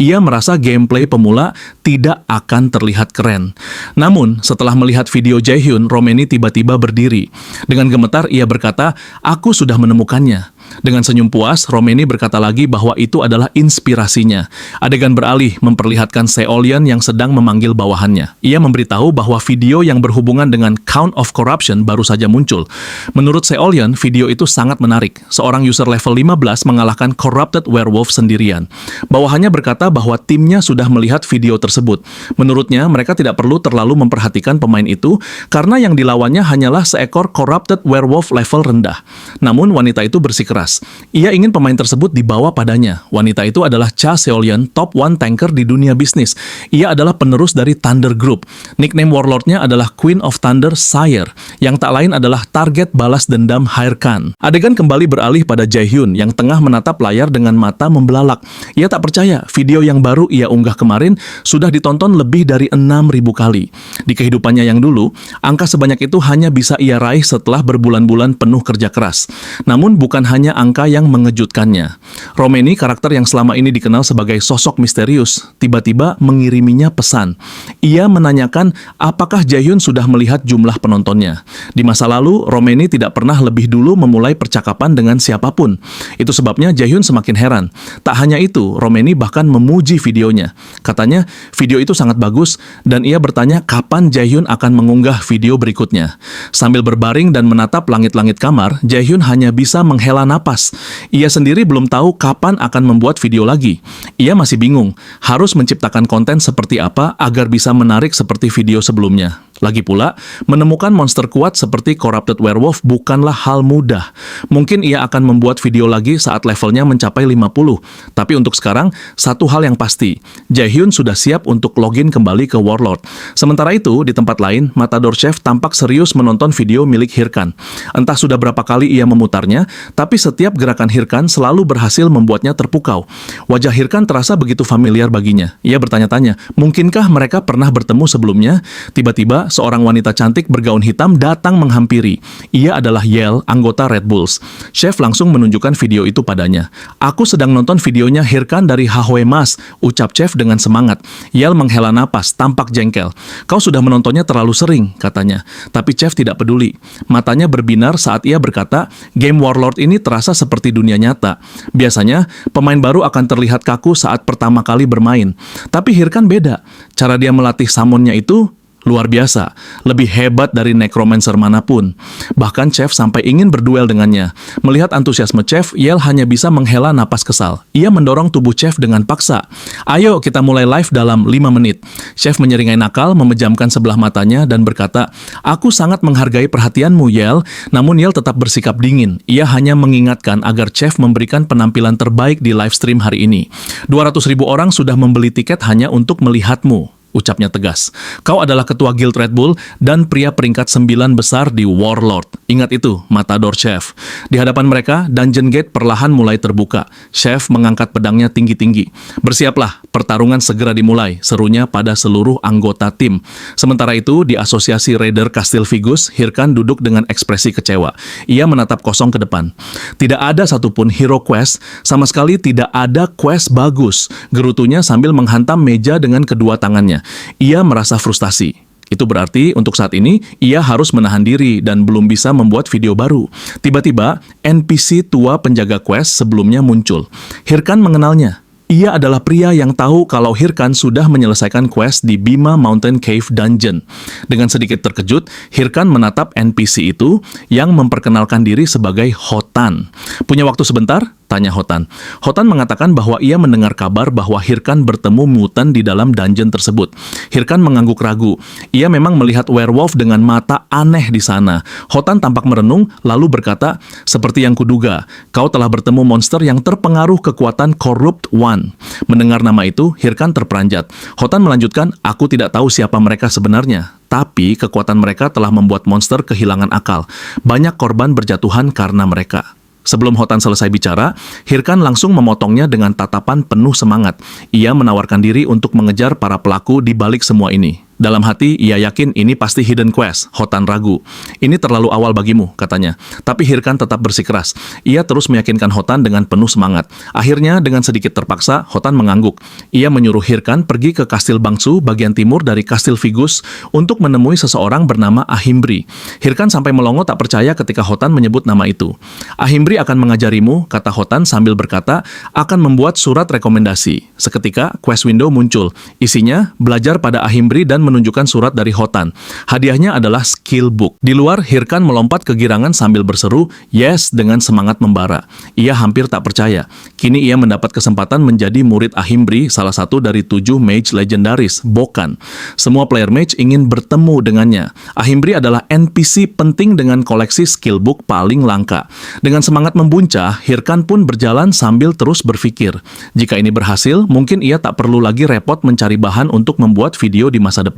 Ia merasa gameplay pemula tidak akan terlihat keren. Namun, setelah melihat video Jaehyun, Romeni tiba-tiba berdiri. Dengan gemetar ia berkata, "Aku sudah menemukannya." Dengan senyum puas, Romeni berkata lagi bahwa itu adalah inspirasinya. Adegan beralih memperlihatkan Seolyeon yang sedang memanggil bawahannya. Ia memberitahu bahwa video yang berhubungan dengan Count of Corruption baru saja muncul. Menurut Seolyeon, video itu sangat menarik. Seorang user level 15 mengalahkan Corrupted Werewolf sendirian. Bawahannya berkata bahwa timnya sudah melihat video tersebut. Menurutnya, mereka tidak perlu terlalu memperhatikan pemain itu karena yang dilawannya hanyalah seekor Corrupted Werewolf level rendah. Namun, wanita itu bersikeras. Ia ingin pemain tersebut dibawa padanya. Wanita itu adalah Cha Seolyeon, top 1 tanker di dunia bisnis. Ia adalah penerus dari Thunder Group. Nickname warlordnya adalah Queen of Thunder Sire, yang tak lain adalah target balas dendam Hirkan. Adegan kembali beralih pada Jaehyun yang tengah menatap layar dengan mata membelalak. Ia tak percaya video yang baru ia unggah kemarin sudah ditonton lebih dari 6.000 kali. Di kehidupannya yang dulu, angka sebanyak itu hanya bisa ia raih setelah berbulan-bulan penuh kerja keras. Namun bukan hanya angka yang mengejutkannya. Romeni, karakter yang selama ini dikenal sebagai sosok misterius, tiba-tiba mengiriminya pesan. Ia menanyakan apakah Jaehyun sudah melihat jumlah penontonnya. Di masa lalu, Romeni tidak pernah lebih dulu memulai percakapan dengan siapapun. Itu sebabnya Jaehyun semakin heran. Tak hanya itu, Romeni bahkan memuji videonya. Katanya, video itu sangat bagus dan ia bertanya kapan Jaehyun akan mengunggah video berikutnya. Sambil berbaring dan menatap langit-langit kamar, Jaehyun hanya bisa menghela napas. Ia sendiri belum tahu kapan akan membuat video lagi. Ia masih bingung, harus menciptakan konten seperti apa agar bisa menarik seperti video sebelumnya. Lagi pula, menemukan monster kuat seperti Corrupted Werewolf bukanlah hal mudah. Mungkin ia akan membuat video lagi saat levelnya mencapai 50. Tapi untuk sekarang, satu hal yang pasti, Jaehyun sudah siap untuk login kembali ke Warlord. Sementara itu, di tempat lain, Matador Chef tampak serius menonton video milik Hirkan. Entah sudah berapa kali ia memutarnya, tapi setiap gerakan Hirkan selalu berhasil membuatnya terpukau. Wajah Hirkan terasa begitu familiar baginya. Ia bertanya-tanya, mungkinkah mereka pernah bertemu sebelumnya? Tiba-tiba, seorang wanita cantik bergaun hitam datang menghampiri. Ia adalah Yel, anggota Red Bulls. Chef langsung menunjukkan video itu padanya. "Aku sedang nonton videonya Hirkan dari Hahoe Mas," ucap Chef dengan semangat. Yel menghela napas, tampak jengkel. "Kau sudah menontonnya terlalu sering," katanya. Tapi Chef tidak peduli. Matanya berbinar saat ia berkata, "Game Warlord ini terasa seperti dunia nyata. Biasanya, pemain baru akan terlihat kaku saat pertama kali bermain. Tapi Hirkan beda. Cara dia melatih summonnya itu luar biasa, lebih hebat dari necromancer manapun." Bahkan Chef sampai ingin berduel dengannya. Melihat antusiasme Chef, Yel hanya bisa menghela napas kesal. Ia mendorong tubuh Chef dengan paksa. "Ayo kita mulai live dalam 5 menit. Chef menyeringai nakal, memejamkan sebelah matanya dan berkata, "Aku sangat menghargai perhatianmu, Yel." Namun Yel tetap bersikap dingin. Ia hanya mengingatkan agar Chef memberikan penampilan terbaik di live stream hari ini. 200.000 orang sudah membeli tiket hanya untuk melihatmu, ucapnya tegas. "Kau adalah ketua Guild Red Bull dan pria peringkat 9 besar di Warlord. Ingat itu, Matador Chef." Di hadapan mereka, Dungeon Gate perlahan mulai terbuka. Chef mengangkat pedangnya tinggi-tinggi. "Bersiaplah, pertarungan segera dimulai," serunya pada seluruh anggota tim. Sementara itu, di asosiasi Raider Kastil Vigus, Hirkan duduk dengan ekspresi kecewa. Ia menatap kosong ke depan. Tidak ada satupun hero quest, sama sekali tidak ada quest bagus. Gerutunya sambil menghantam meja dengan kedua tangannya. Ia merasa frustasi. Itu berarti untuk saat ini ia harus menahan diri dan belum bisa membuat video baru. Tiba-tiba NPC tua penjaga quest sebelumnya muncul. Hirkan mengenalnya. Ia adalah pria yang tahu kalau Hirkan sudah menyelesaikan quest di Bima Mountain Cave Dungeon. Dengan sedikit terkejut, Hirkan menatap NPC itu yang memperkenalkan diri sebagai Hotan. "Punya waktu sebentar?" tanya Hotan. Hotan mengatakan bahwa ia mendengar kabar bahwa Hirkan bertemu mutan di dalam dungeon tersebut. Hirkan mengangguk ragu. Ia memang melihat werewolf dengan mata aneh di sana. Hotan tampak merenung, lalu berkata, "Seperti yang kuduga, kau telah bertemu monster yang terpengaruh kekuatan Corrupt One." Mendengar nama itu, Hirkan terperanjat. Hotan melanjutkan, "Aku tidak tahu siapa mereka sebenarnya. Tapi kekuatan mereka telah membuat monster kehilangan akal. Banyak korban berjatuhan karena mereka." Sebelum Hotan selesai bicara, Hirkan langsung memotongnya dengan tatapan penuh semangat. Ia menawarkan diri untuk mengejar para pelaku di balik semua ini. Dalam hati, ia yakin ini pasti hidden quest. Hotan ragu. "Ini terlalu awal bagimu," katanya. Tapi Hirkan tetap bersikeras. Ia terus meyakinkan Hotan dengan penuh semangat. Akhirnya, dengan sedikit terpaksa, Hotan mengangguk. Ia menyuruh Hirkan pergi ke Kastil Bangsu bagian timur dari Kastil Vigus untuk menemui seseorang bernama Ahimbri. Hirkan sampai melongo tak percaya ketika Hotan menyebut nama itu. "Ahimbri akan mengajarimu," kata Hotan sambil berkata, "akan membuat surat rekomendasi." Seketika, quest window muncul. Isinya, belajar pada Ahimbri dan menunjukkan surat dari Hotan. Hadiahnya adalah skill book. Di luar, Hirkan melompat kegirangan sambil berseru, "Yes," dengan semangat membara. Ia hampir tak percaya. Kini ia mendapat kesempatan menjadi murid Ahimbri, salah satu dari 7 mage legendaris, Bokan. Semua player mage ingin bertemu dengannya. Ahimbri adalah NPC penting dengan koleksi skill book paling langka. Dengan semangat membuncah, Hirkan pun berjalan sambil terus berpikir. Jika ini berhasil, mungkin ia tak perlu lagi repot mencari bahan untuk membuat video di masa depan.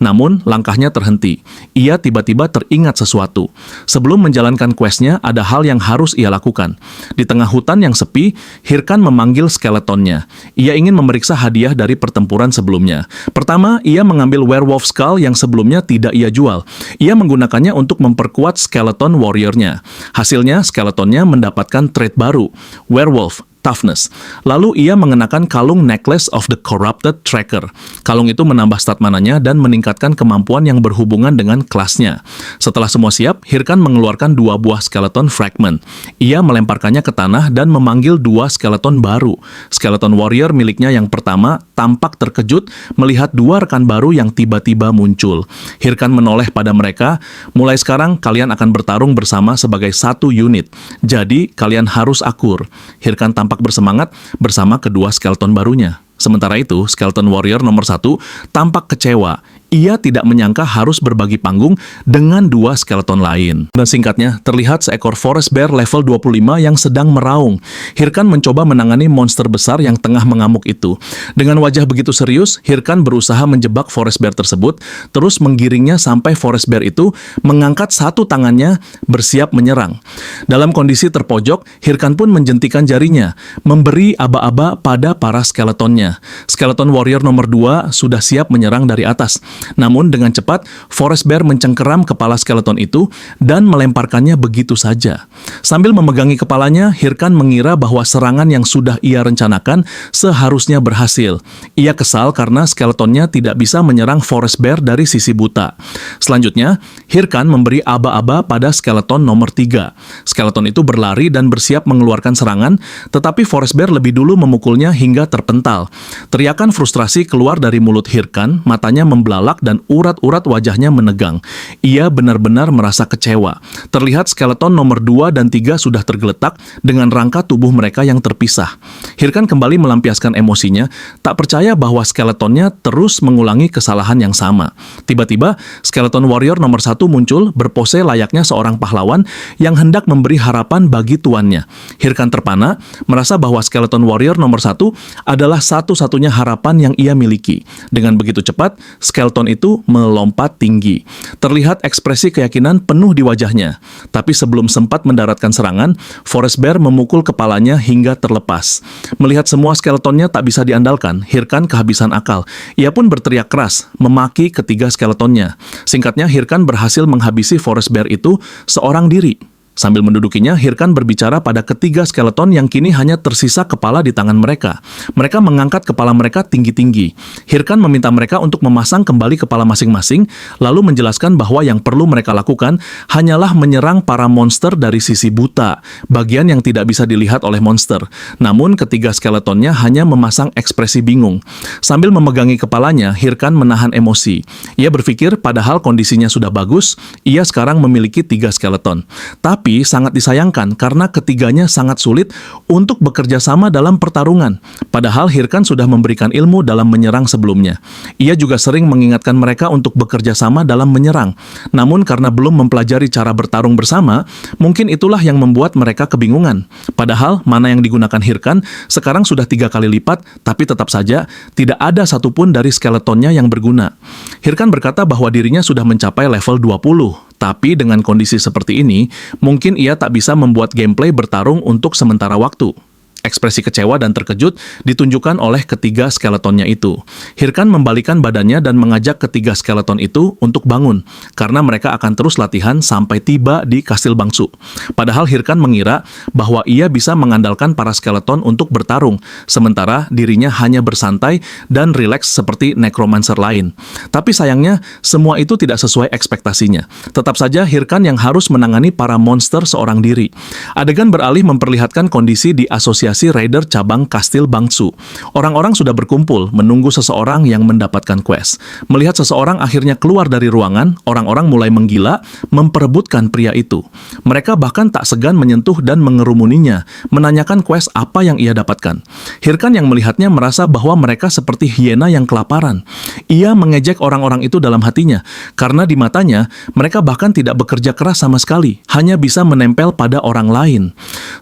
Namun, langkahnya terhenti. Ia tiba-tiba teringat sesuatu. Sebelum menjalankan questnya, ada hal yang harus ia lakukan. Di tengah hutan yang sepi, Hirkan memanggil skeletonnya. Ia ingin memeriksa hadiah dari pertempuran sebelumnya. Pertama, ia mengambil werewolf skull yang sebelumnya tidak ia jual. Ia menggunakannya untuk memperkuat skeleton warrior-nya. Hasilnya, skeletonnya mendapatkan trait baru, Werewolf Toughness. Lalu ia mengenakan kalung Necklace of the Corrupted Tracker. Kalung itu menambah stat mananya dan meningkatkan kemampuan yang berhubungan dengan kelasnya. Setelah semua siap, Hirkan mengeluarkan 2 buah skeleton fragment. Ia melemparkannya ke tanah dan memanggil 2 skeleton baru. Skeleton warrior miliknya yang pertama tampak terkejut melihat 2 rekan baru yang tiba-tiba muncul. Hirkan menoleh pada mereka, "Mulai sekarang kalian akan bertarung bersama sebagai satu unit. Jadi kalian harus akur." Hirkan tampak bersemangat bersama kedua skeleton barunya. Sementara itu, skeleton warrior nomor 1 tampak kecewa. Ia tidak menyangka harus berbagi panggung dengan 2 skeleton lain. Dan singkatnya, terlihat seekor forest bear level 25 yang sedang meraung. Hirkan mencoba menangani monster besar yang tengah mengamuk itu. Dengan wajah begitu serius, Hirkan berusaha menjebak forest bear tersebut, terus menggiringnya sampai forest bear itu mengangkat satu tangannya bersiap menyerang. Dalam kondisi terpojok, Hirkan pun menjentikan jarinya, memberi aba-aba pada para skeletonnya. Skeleton warrior nomor 2 sudah siap menyerang dari atas. Namun dengan cepat, forest bear mencengkeram kepala skeleton itu dan melemparkannya begitu saja. Sambil memegangi kepalanya, Hirkan mengira bahwa serangan yang sudah ia rencanakan seharusnya berhasil. Ia kesal karena skeletonnya tidak bisa menyerang forest bear dari sisi buta. Selanjutnya, Hirkan memberi aba-aba pada skeleton nomor 3. Skeleton itu berlari dan bersiap mengeluarkan serangan, tetapi forest bear lebih dulu memukulnya hingga terpental. Teriakan frustrasi keluar dari mulut Hirkan, matanya membelalak dan urat-urat wajahnya menegang. Ia benar-benar merasa kecewa. Terlihat skeleton nomor 2 dan 3 sudah tergeletak dengan rangka tubuh mereka yang terpisah. Hirkan kembali melampiaskan emosinya, tak percaya bahwa skeletonnya terus mengulangi kesalahan yang sama. Tiba-tiba, skeleton warrior nomor 1 muncul berpose layaknya seorang pahlawan yang hendak memberi harapan bagi tuannya. Hirkan terpana, merasa bahwa skeleton warrior nomor 1 adalah satu-satunya harapan yang ia miliki. Dengan begitu cepat, skeleton itu melompat tinggi. Terlihat ekspresi keyakinan penuh di wajahnya. Tapi sebelum sempat mendaratkan serangan, forest bear memukul kepalanya hingga terlepas. Melihat semua skeletonnya tak bisa diandalkan, Hirkan kehabisan akal. Ia pun berteriak keras, memaki ketiga skeletonnya. Singkatnya, Hirkan berhasil menghabisi forest bear itu seorang diri. Sambil mendudukinya, Hirkan berbicara pada ketiga skeleton yang kini hanya tersisa kepala di tangan mereka. Mereka mengangkat kepala mereka tinggi-tinggi. Hirkan meminta mereka untuk memasang kembali kepala masing-masing, lalu menjelaskan bahwa yang perlu mereka lakukan hanyalah menyerang para monster dari sisi buta, bagian yang tidak bisa dilihat oleh monster. Namun ketiga skeletonnya hanya memasang ekspresi bingung. Sambil memegangi kepalanya, Hirkan menahan emosi. Ia berpikir padahal kondisinya sudah bagus, ia sekarang memiliki 3 skeleton. Tapi sangat disayangkan karena ketiganya sangat sulit untuk bekerja sama dalam pertarungan. Padahal Hirkan sudah memberikan ilmu dalam menyerang sebelumnya. Ia juga sering mengingatkan mereka untuk bekerja sama dalam menyerang. Namun karena belum mempelajari cara bertarung bersama, mungkin itulah yang membuat mereka kebingungan. Padahal mana yang digunakan Hirkan sekarang sudah 3 kali lipat, tapi tetap saja tidak ada satupun dari skeletonnya yang berguna. Hirkan berkata bahwa dirinya sudah mencapai level 20. Tapi dengan kondisi seperti ini, mungkin ia tak bisa membuat gameplay bertarung untuk sementara waktu. Ekspresi kecewa dan terkejut ditunjukkan oleh ketiga skeletonnya itu. Hirkan membalikan badannya dan mengajak ketiga skeleton itu untuk bangun, karena mereka akan terus latihan sampai tiba di kastil bangsu. Padahal Hirkan mengira bahwa ia bisa mengandalkan para skeleton untuk bertarung, sementara dirinya hanya bersantai dan rileks seperti necromancer lain. Tapi sayangnya, semua itu tidak sesuai ekspektasinya. Tetap saja Hirkan yang harus menangani para monster seorang diri. Adegan beralih memperlihatkan kondisi di asosiasi Raider cabang Kastil Bangsu. Orang-orang sudah berkumpul menunggu seseorang yang mendapatkan quest. Melihat seseorang akhirnya keluar dari ruangan, orang-orang mulai menggila, memperebutkan pria itu. Mereka bahkan tak segan menyentuh dan mengerumuninya, menanyakan quest apa yang ia dapatkan. Hirkan yang melihatnya merasa bahwa mereka seperti hiena yang kelaparan. Ia mengejek orang-orang itu dalam hatinya, karena di matanya, mereka bahkan tidak bekerja keras sama sekali, hanya bisa menempel pada orang lain.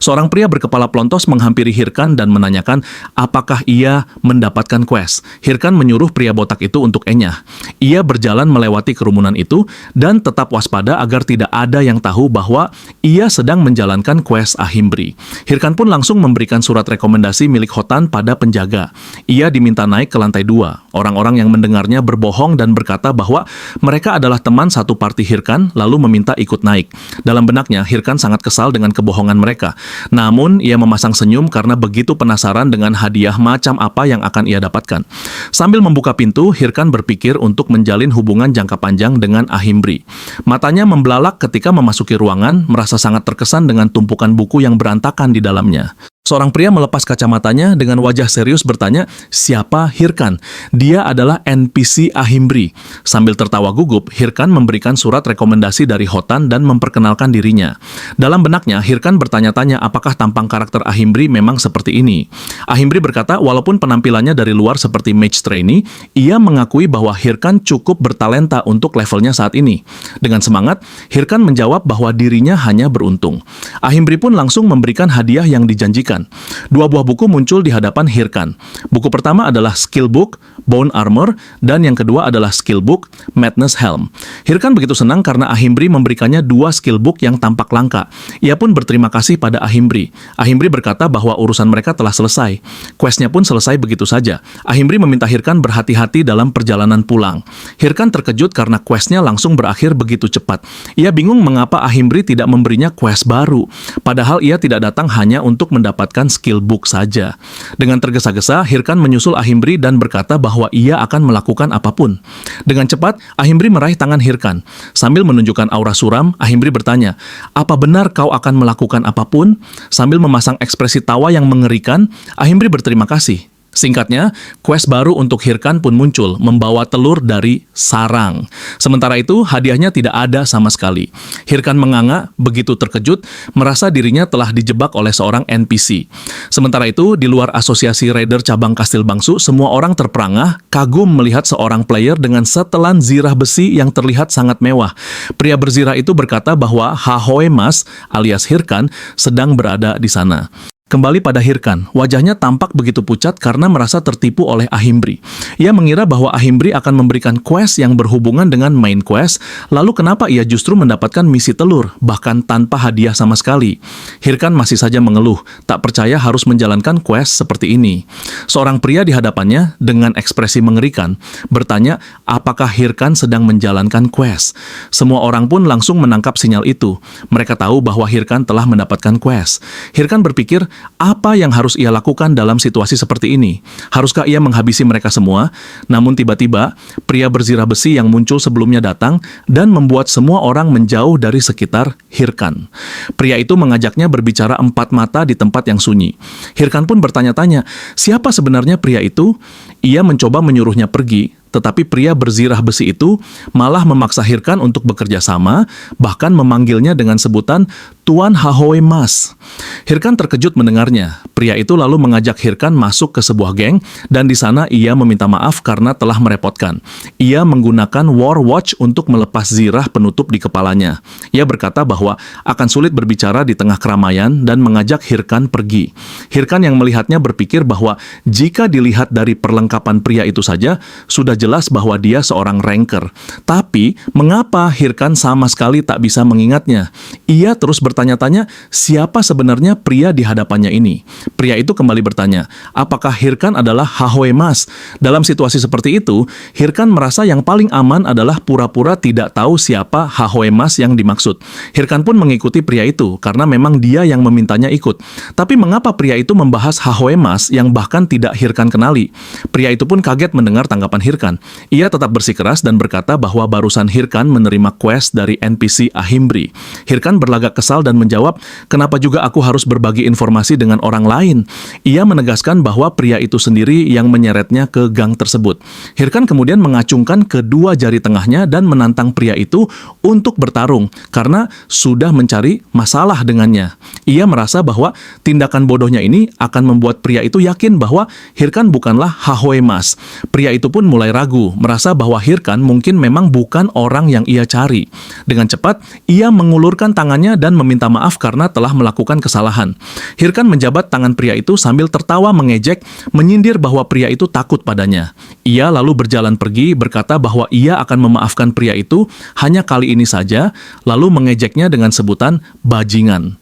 Seorang pria berkepala plontos menghampiri Hirkan dan menanyakan apakah ia mendapatkan quest. Hirkan menyuruh pria botak itu untuk enyah. Ia berjalan melewati kerumunan itu dan tetap waspada agar tidak ada yang tahu bahwa ia sedang menjalankan quest Ahimbri. Hirkan pun langsung memberikan surat rekomendasi milik Hotan pada penjaga. Ia diminta naik ke lantai 2. Orang-orang yang mendengarnya berbohong dan berkata bahwa mereka adalah teman satu parti Hirkan lalu meminta ikut naik. Dalam benaknya, Hirkan sangat kesal dengan kebohongan mereka. Namun, ia memasang senyum karena begitu penasaran dengan hadiah macam apa yang akan ia dapatkan. Sambil membuka pintu, Hirkan berpikir untuk menjalin hubungan jangka panjang dengan Ahimbri. Matanya membelalak ketika memasuki ruangan, merasa sangat terkesan dengan tumpukan buku yang berantakan di dalamnya. Seorang pria melepas kacamatanya dengan wajah serius bertanya, siapa Hirkan? Dia adalah NPC Ahimbri. Sambil tertawa gugup, Hirkan memberikan surat rekomendasi dari Hotan dan memperkenalkan dirinya. Dalam benaknya, Hirkan bertanya-tanya apakah tampang karakter Ahimbri memang seperti ini. Ahimbri berkata, walaupun penampilannya dari luar seperti mage trainee, ia mengakui bahwa Hirkan cukup bertalenta untuk levelnya saat ini. Dengan semangat, Hirkan menjawab bahwa dirinya hanya beruntung. Ahimbri pun langsung memberikan hadiah yang dijanjikan. 2 buah buku muncul di hadapan Hirkan. Buku pertama adalah Skill Book, Bone Armor, dan yang kedua adalah Skill Book, Madness Helm. Hirkan begitu senang karena Ahimbri memberikannya 2 skill book yang tampak langka. Ia pun berterima kasih pada Ahimbri. Ahimbri berkata bahwa urusan mereka telah selesai. Questnya pun selesai begitu saja. Ahimbri meminta Hirkan berhati-hati dalam perjalanan pulang. Hirkan terkejut karena questnya langsung berakhir begitu cepat. Ia bingung mengapa Ahimbri tidak memberinya quest baru. Padahal ia tidak datang hanya untuk mendapatkan skill book saja. Dengan tergesa-gesa, Hirkan menyusul Ahimbri dan berkata bahwa ia akan melakukan apapun. Dengan cepat, Ahimbri meraih tangan Hirkan. Sambil menunjukkan aura suram, Ahimbri bertanya, apa benar kau akan melakukan apapun? Sambil memasang ekspresi tawa yang mengerikan, Ahimbri berterima kasih. Singkatnya, quest baru untuk Hirkan pun muncul, membawa telur dari sarang. Sementara itu, hadiahnya tidak ada sama sekali. Hirkan menganga, begitu terkejut, merasa dirinya telah dijebak oleh seorang NPC. Sementara itu, di luar asosiasi Raider cabang Kastil Bangsu, semua orang terperangah, kagum melihat seorang player dengan setelan zirah besi yang terlihat sangat mewah. Pria berzirah itu berkata bahwa Hahoe Mas alias Hirkan sedang berada di sana. Kembali pada Hirkan, wajahnya tampak begitu pucat karena merasa tertipu oleh Ahimbri. Ia mengira bahwa Ahimbri akan memberikan quest yang berhubungan dengan main quest, lalu kenapa ia justru mendapatkan misi telur, bahkan tanpa hadiah sama sekali. Hirkan masih saja mengeluh, tak percaya harus menjalankan quest seperti ini. Seorang pria di hadapannya, dengan ekspresi mengerikan, bertanya apakah Hirkan sedang menjalankan quest. Semua orang pun langsung menangkap sinyal itu. Mereka tahu bahwa Hirkan telah mendapatkan quest. Hirkan berpikir, apa yang harus ia lakukan dalam situasi seperti ini? Haruskah ia menghabisi mereka semua? Namun tiba-tiba, pria berzirah besi yang muncul sebelumnya datang dan membuat semua orang menjauh dari sekitar Hirkan. Pria itu mengajaknya berbicara empat mata di tempat yang sunyi. Hirkan pun bertanya-tanya, siapa sebenarnya pria itu? Ia mencoba menyuruhnya pergi, tetapi pria berzirah besi itu malah memaksa Hirkan untuk bekerja sama, bahkan memanggilnya dengan sebutan Tuan Hahoe Mas. Hirkan terkejut mendengarnya. Pria itu lalu mengajak Hirkan masuk ke sebuah geng, dan di sana ia meminta maaf karena telah merepotkan. Ia menggunakan War Watch untuk melepas zirah penutup di kepalanya. Ia berkata bahwa akan sulit berbicara di tengah keramaian dan mengajak Hirkan pergi. Hirkan yang melihatnya berpikir bahwa jika dilihat dari perlengkapan pria itu saja, sudah jelas bahwa dia seorang ranker. Tapi, mengapa Hirkan sama sekali tak bisa mengingatnya? Ia terus bertanya-tanya, siapa sebenarnya pria di hadapannya ini? Pria itu kembali bertanya, apakah Hirkan adalah Hahoe Mas? Dalam situasi seperti itu, Hirkan merasa yang paling aman adalah pura-pura tidak tahu siapa Hahoe Mas yang dimaksud. Hirkan pun mengikuti pria itu, karena memang dia yang memintanya ikut. Tapi mengapa pria itu membahas Hahoe Mas yang bahkan tidak Hirkan kenali? Pria itu pun kaget mendengar tanggapan Hirkan. Ia tetap bersikeras dan berkata bahwa barusan Hirkan menerima quest dari NPC Ahimbri. Hirkan berlagak kesal dan menjawab, kenapa juga aku harus berbagi informasi dengan orang lain? Ia menegaskan bahwa pria itu sendiri yang menyeretnya ke gang tersebut. Hirkan kemudian mengacungkan kedua jari tengahnya dan menantang pria itu untuk bertarung karena sudah mencari masalah dengannya. Ia merasa bahwa tindakan bodohnya ini akan membuat pria itu yakin bahwa Hirkan bukanlah Hahoe Mas. Pria itu pun mulai ragu, merasa bahwa Hirkan mungkin memang bukan orang yang ia cari. Dengan cepat, ia mengulurkan tangannya dan meminta maaf karena telah melakukan kesalahan. Hirkan menjabat tangan pria itu sambil tertawa mengejek, menyindir bahwa pria itu takut padanya. Ia lalu berjalan pergi, berkata bahwa ia akan memaafkan pria itu hanya kali ini saja, lalu mengejeknya dengan sebutan bajingan.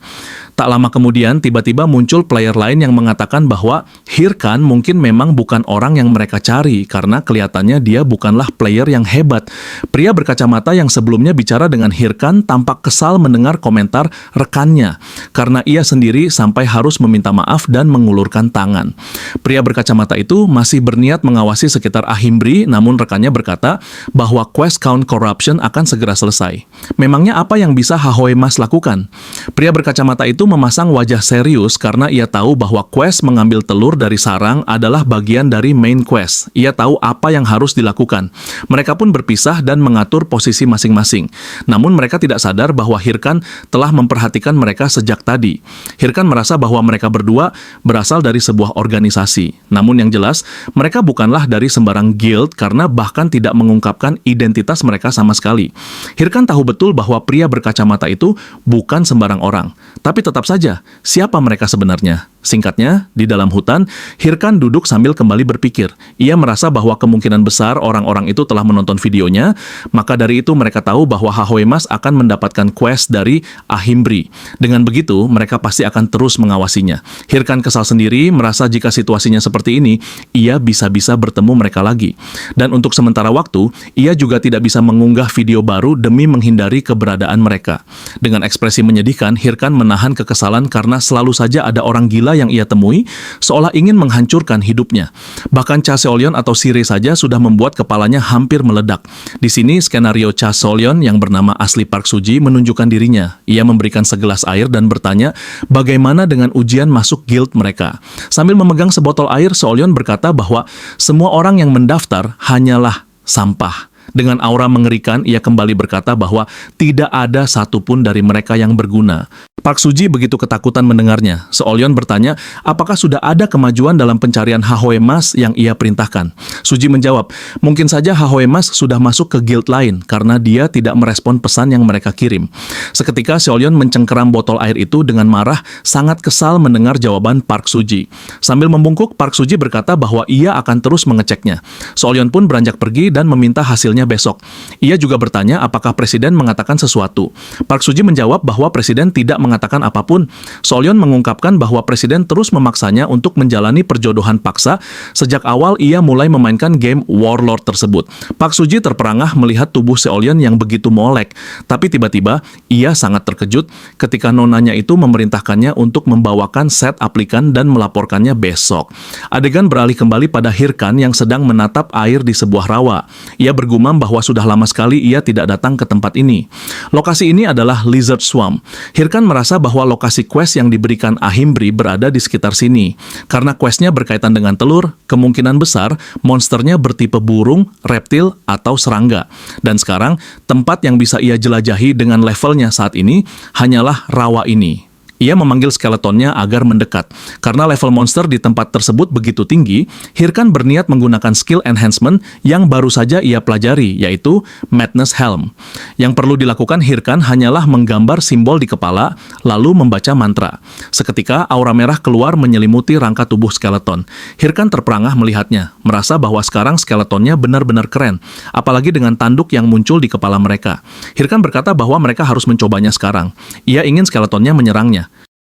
Tak lama kemudian, tiba-tiba muncul player lain yang mengatakan bahwa Hirkan mungkin memang bukan orang yang mereka cari karena kelihatannya dia bukanlah player yang hebat. Pria berkacamata yang sebelumnya bicara dengan Hirkan tampak kesal mendengar komentar rekannya karena ia sendiri sampai harus meminta maaf dan mengulurkan tangan. Pria berkacamata itu masih berniat mengawasi sekitar Ahimbri, namun rekannya berkata bahwa quest Count Corruption akan segera selesai. Memangnya apa yang bisa Hahoe Mas lakukan? Pria berkacamata itu memasang wajah serius karena ia tahu bahwa quest mengambil telur dari sarang adalah bagian dari main quest. Ia tahu apa yang harus dilakukan. Mereka pun berpisah dan mengatur posisi masing-masing. Namun mereka tidak sadar bahwa Hirkan telah memperhatikan mereka sejak tadi. Hirkan merasa bahwa mereka berdua berasal dari sebuah organisasi. Namun yang jelas, mereka bukanlah dari sembarang guild karena bahkan tidak mengungkapkan identitas mereka sama sekali. Hirkan tahu betul bahwa pria berkacamata itu bukan sembarang orang. Tapi tetap saja, siapa mereka sebenarnya? Singkatnya, di dalam hutan, Hirkan duduk sambil kembali berpikir. Ia merasa bahwa kemungkinan besar orang-orang itu telah menonton videonya, maka dari itu mereka tahu bahwa Hahoe Mas akan mendapatkan quest dari Ahimbri. Dengan begitu, mereka pasti akan terus mengawasinya. Hirkan kesal sendiri, merasa jika situasinya seperti ini, ia bisa-bisa bertemu mereka lagi. Dan untuk sementara waktu, ia juga tidak bisa mengunggah video baru demi menghindari keberadaan mereka. Dengan ekspresi menyedihkan, Hirkan menahan kekesalan karena selalu saja ada orang gila yang ia temui, seolah ingin menghancurkan hidupnya. Bahkan Cha Seolyeon atau Sire saja sudah membuat kepalanya hampir meledak. Di sini, skenario Cha Seolyeon yang bernama asli Park Suji menunjukkan dirinya. Ia memberikan segelas air dan bertanya, bagaimana dengan ujian masuk guild mereka? Sambil memegang sebotol air, Seolyeon berkata bahwa semua orang yang mendaftar hanyalah sampah. Dengan aura mengerikan, ia kembali berkata bahwa tidak ada satupun dari mereka yang berguna. Park Soo-ji begitu ketakutan mendengarnya. Seolyon bertanya, apakah sudah ada kemajuan dalam pencarian Hahoe Mas yang ia perintahkan? Soo-ji menjawab, mungkin saja Hahoe Mas sudah masuk ke guild lain karena dia tidak merespon pesan yang mereka kirim. Seketika Seolyon mencengkeram botol air itu dengan marah, sangat kesal mendengar jawaban Park Soo-ji. Sambil membungkuk, Park Soo-ji berkata bahwa ia akan terus mengeceknya. Seolyon pun beranjak pergi dan meminta hasilnya besok. Ia juga bertanya apakah presiden mengatakan sesuatu. Park Soo-ji menjawab bahwa presiden tidak mengatakan apapun. Seolyon mengungkapkan bahwa presiden terus memaksanya untuk menjalani perjodohan paksa. Sejak awal ia mulai memainkan game Warlord tersebut. Park Soo-ji terperangah melihat tubuh Seolyon yang begitu molek. Tapi tiba-tiba ia sangat terkejut ketika nonanya itu memerintahkannya untuk membawakan set aplikan dan melaporkannya besok. Adegan beralih kembali pada Hirkan yang sedang menatap air di sebuah rawa. Ia bergumam bahwa sudah lama sekali ia tidak datang ke tempat ini. Lokasi ini adalah Lizard Swamp. Hirkan merasa bahwa lokasi quest yang diberikan Ahimbri berada di sekitar sini. Karena questnya berkaitan dengan telur, kemungkinan besar monsternya bertipe burung, reptil, atau serangga. Dan sekarang, tempat yang bisa ia jelajahi dengan levelnya saat ini hanyalah rawa ini. Ia memanggil skeletonnya agar mendekat. Karena level monster di tempat tersebut begitu tinggi, Hirkan berniat menggunakan skill enhancement yang baru saja ia pelajari, yaitu Madness Helm. Yang perlu dilakukan Hirkan hanyalah menggambar simbol di kepala, lalu membaca mantra. Seketika, aura merah keluar menyelimuti rangka tubuh skeleton. Hirkan terperangah melihatnya, merasa bahwa sekarang skeletonnya benar-benar keren, apalagi dengan tanduk yang muncul di kepala mereka. Hirkan berkata bahwa mereka harus mencobanya sekarang. Ia ingin skeletonnya menyerangnya.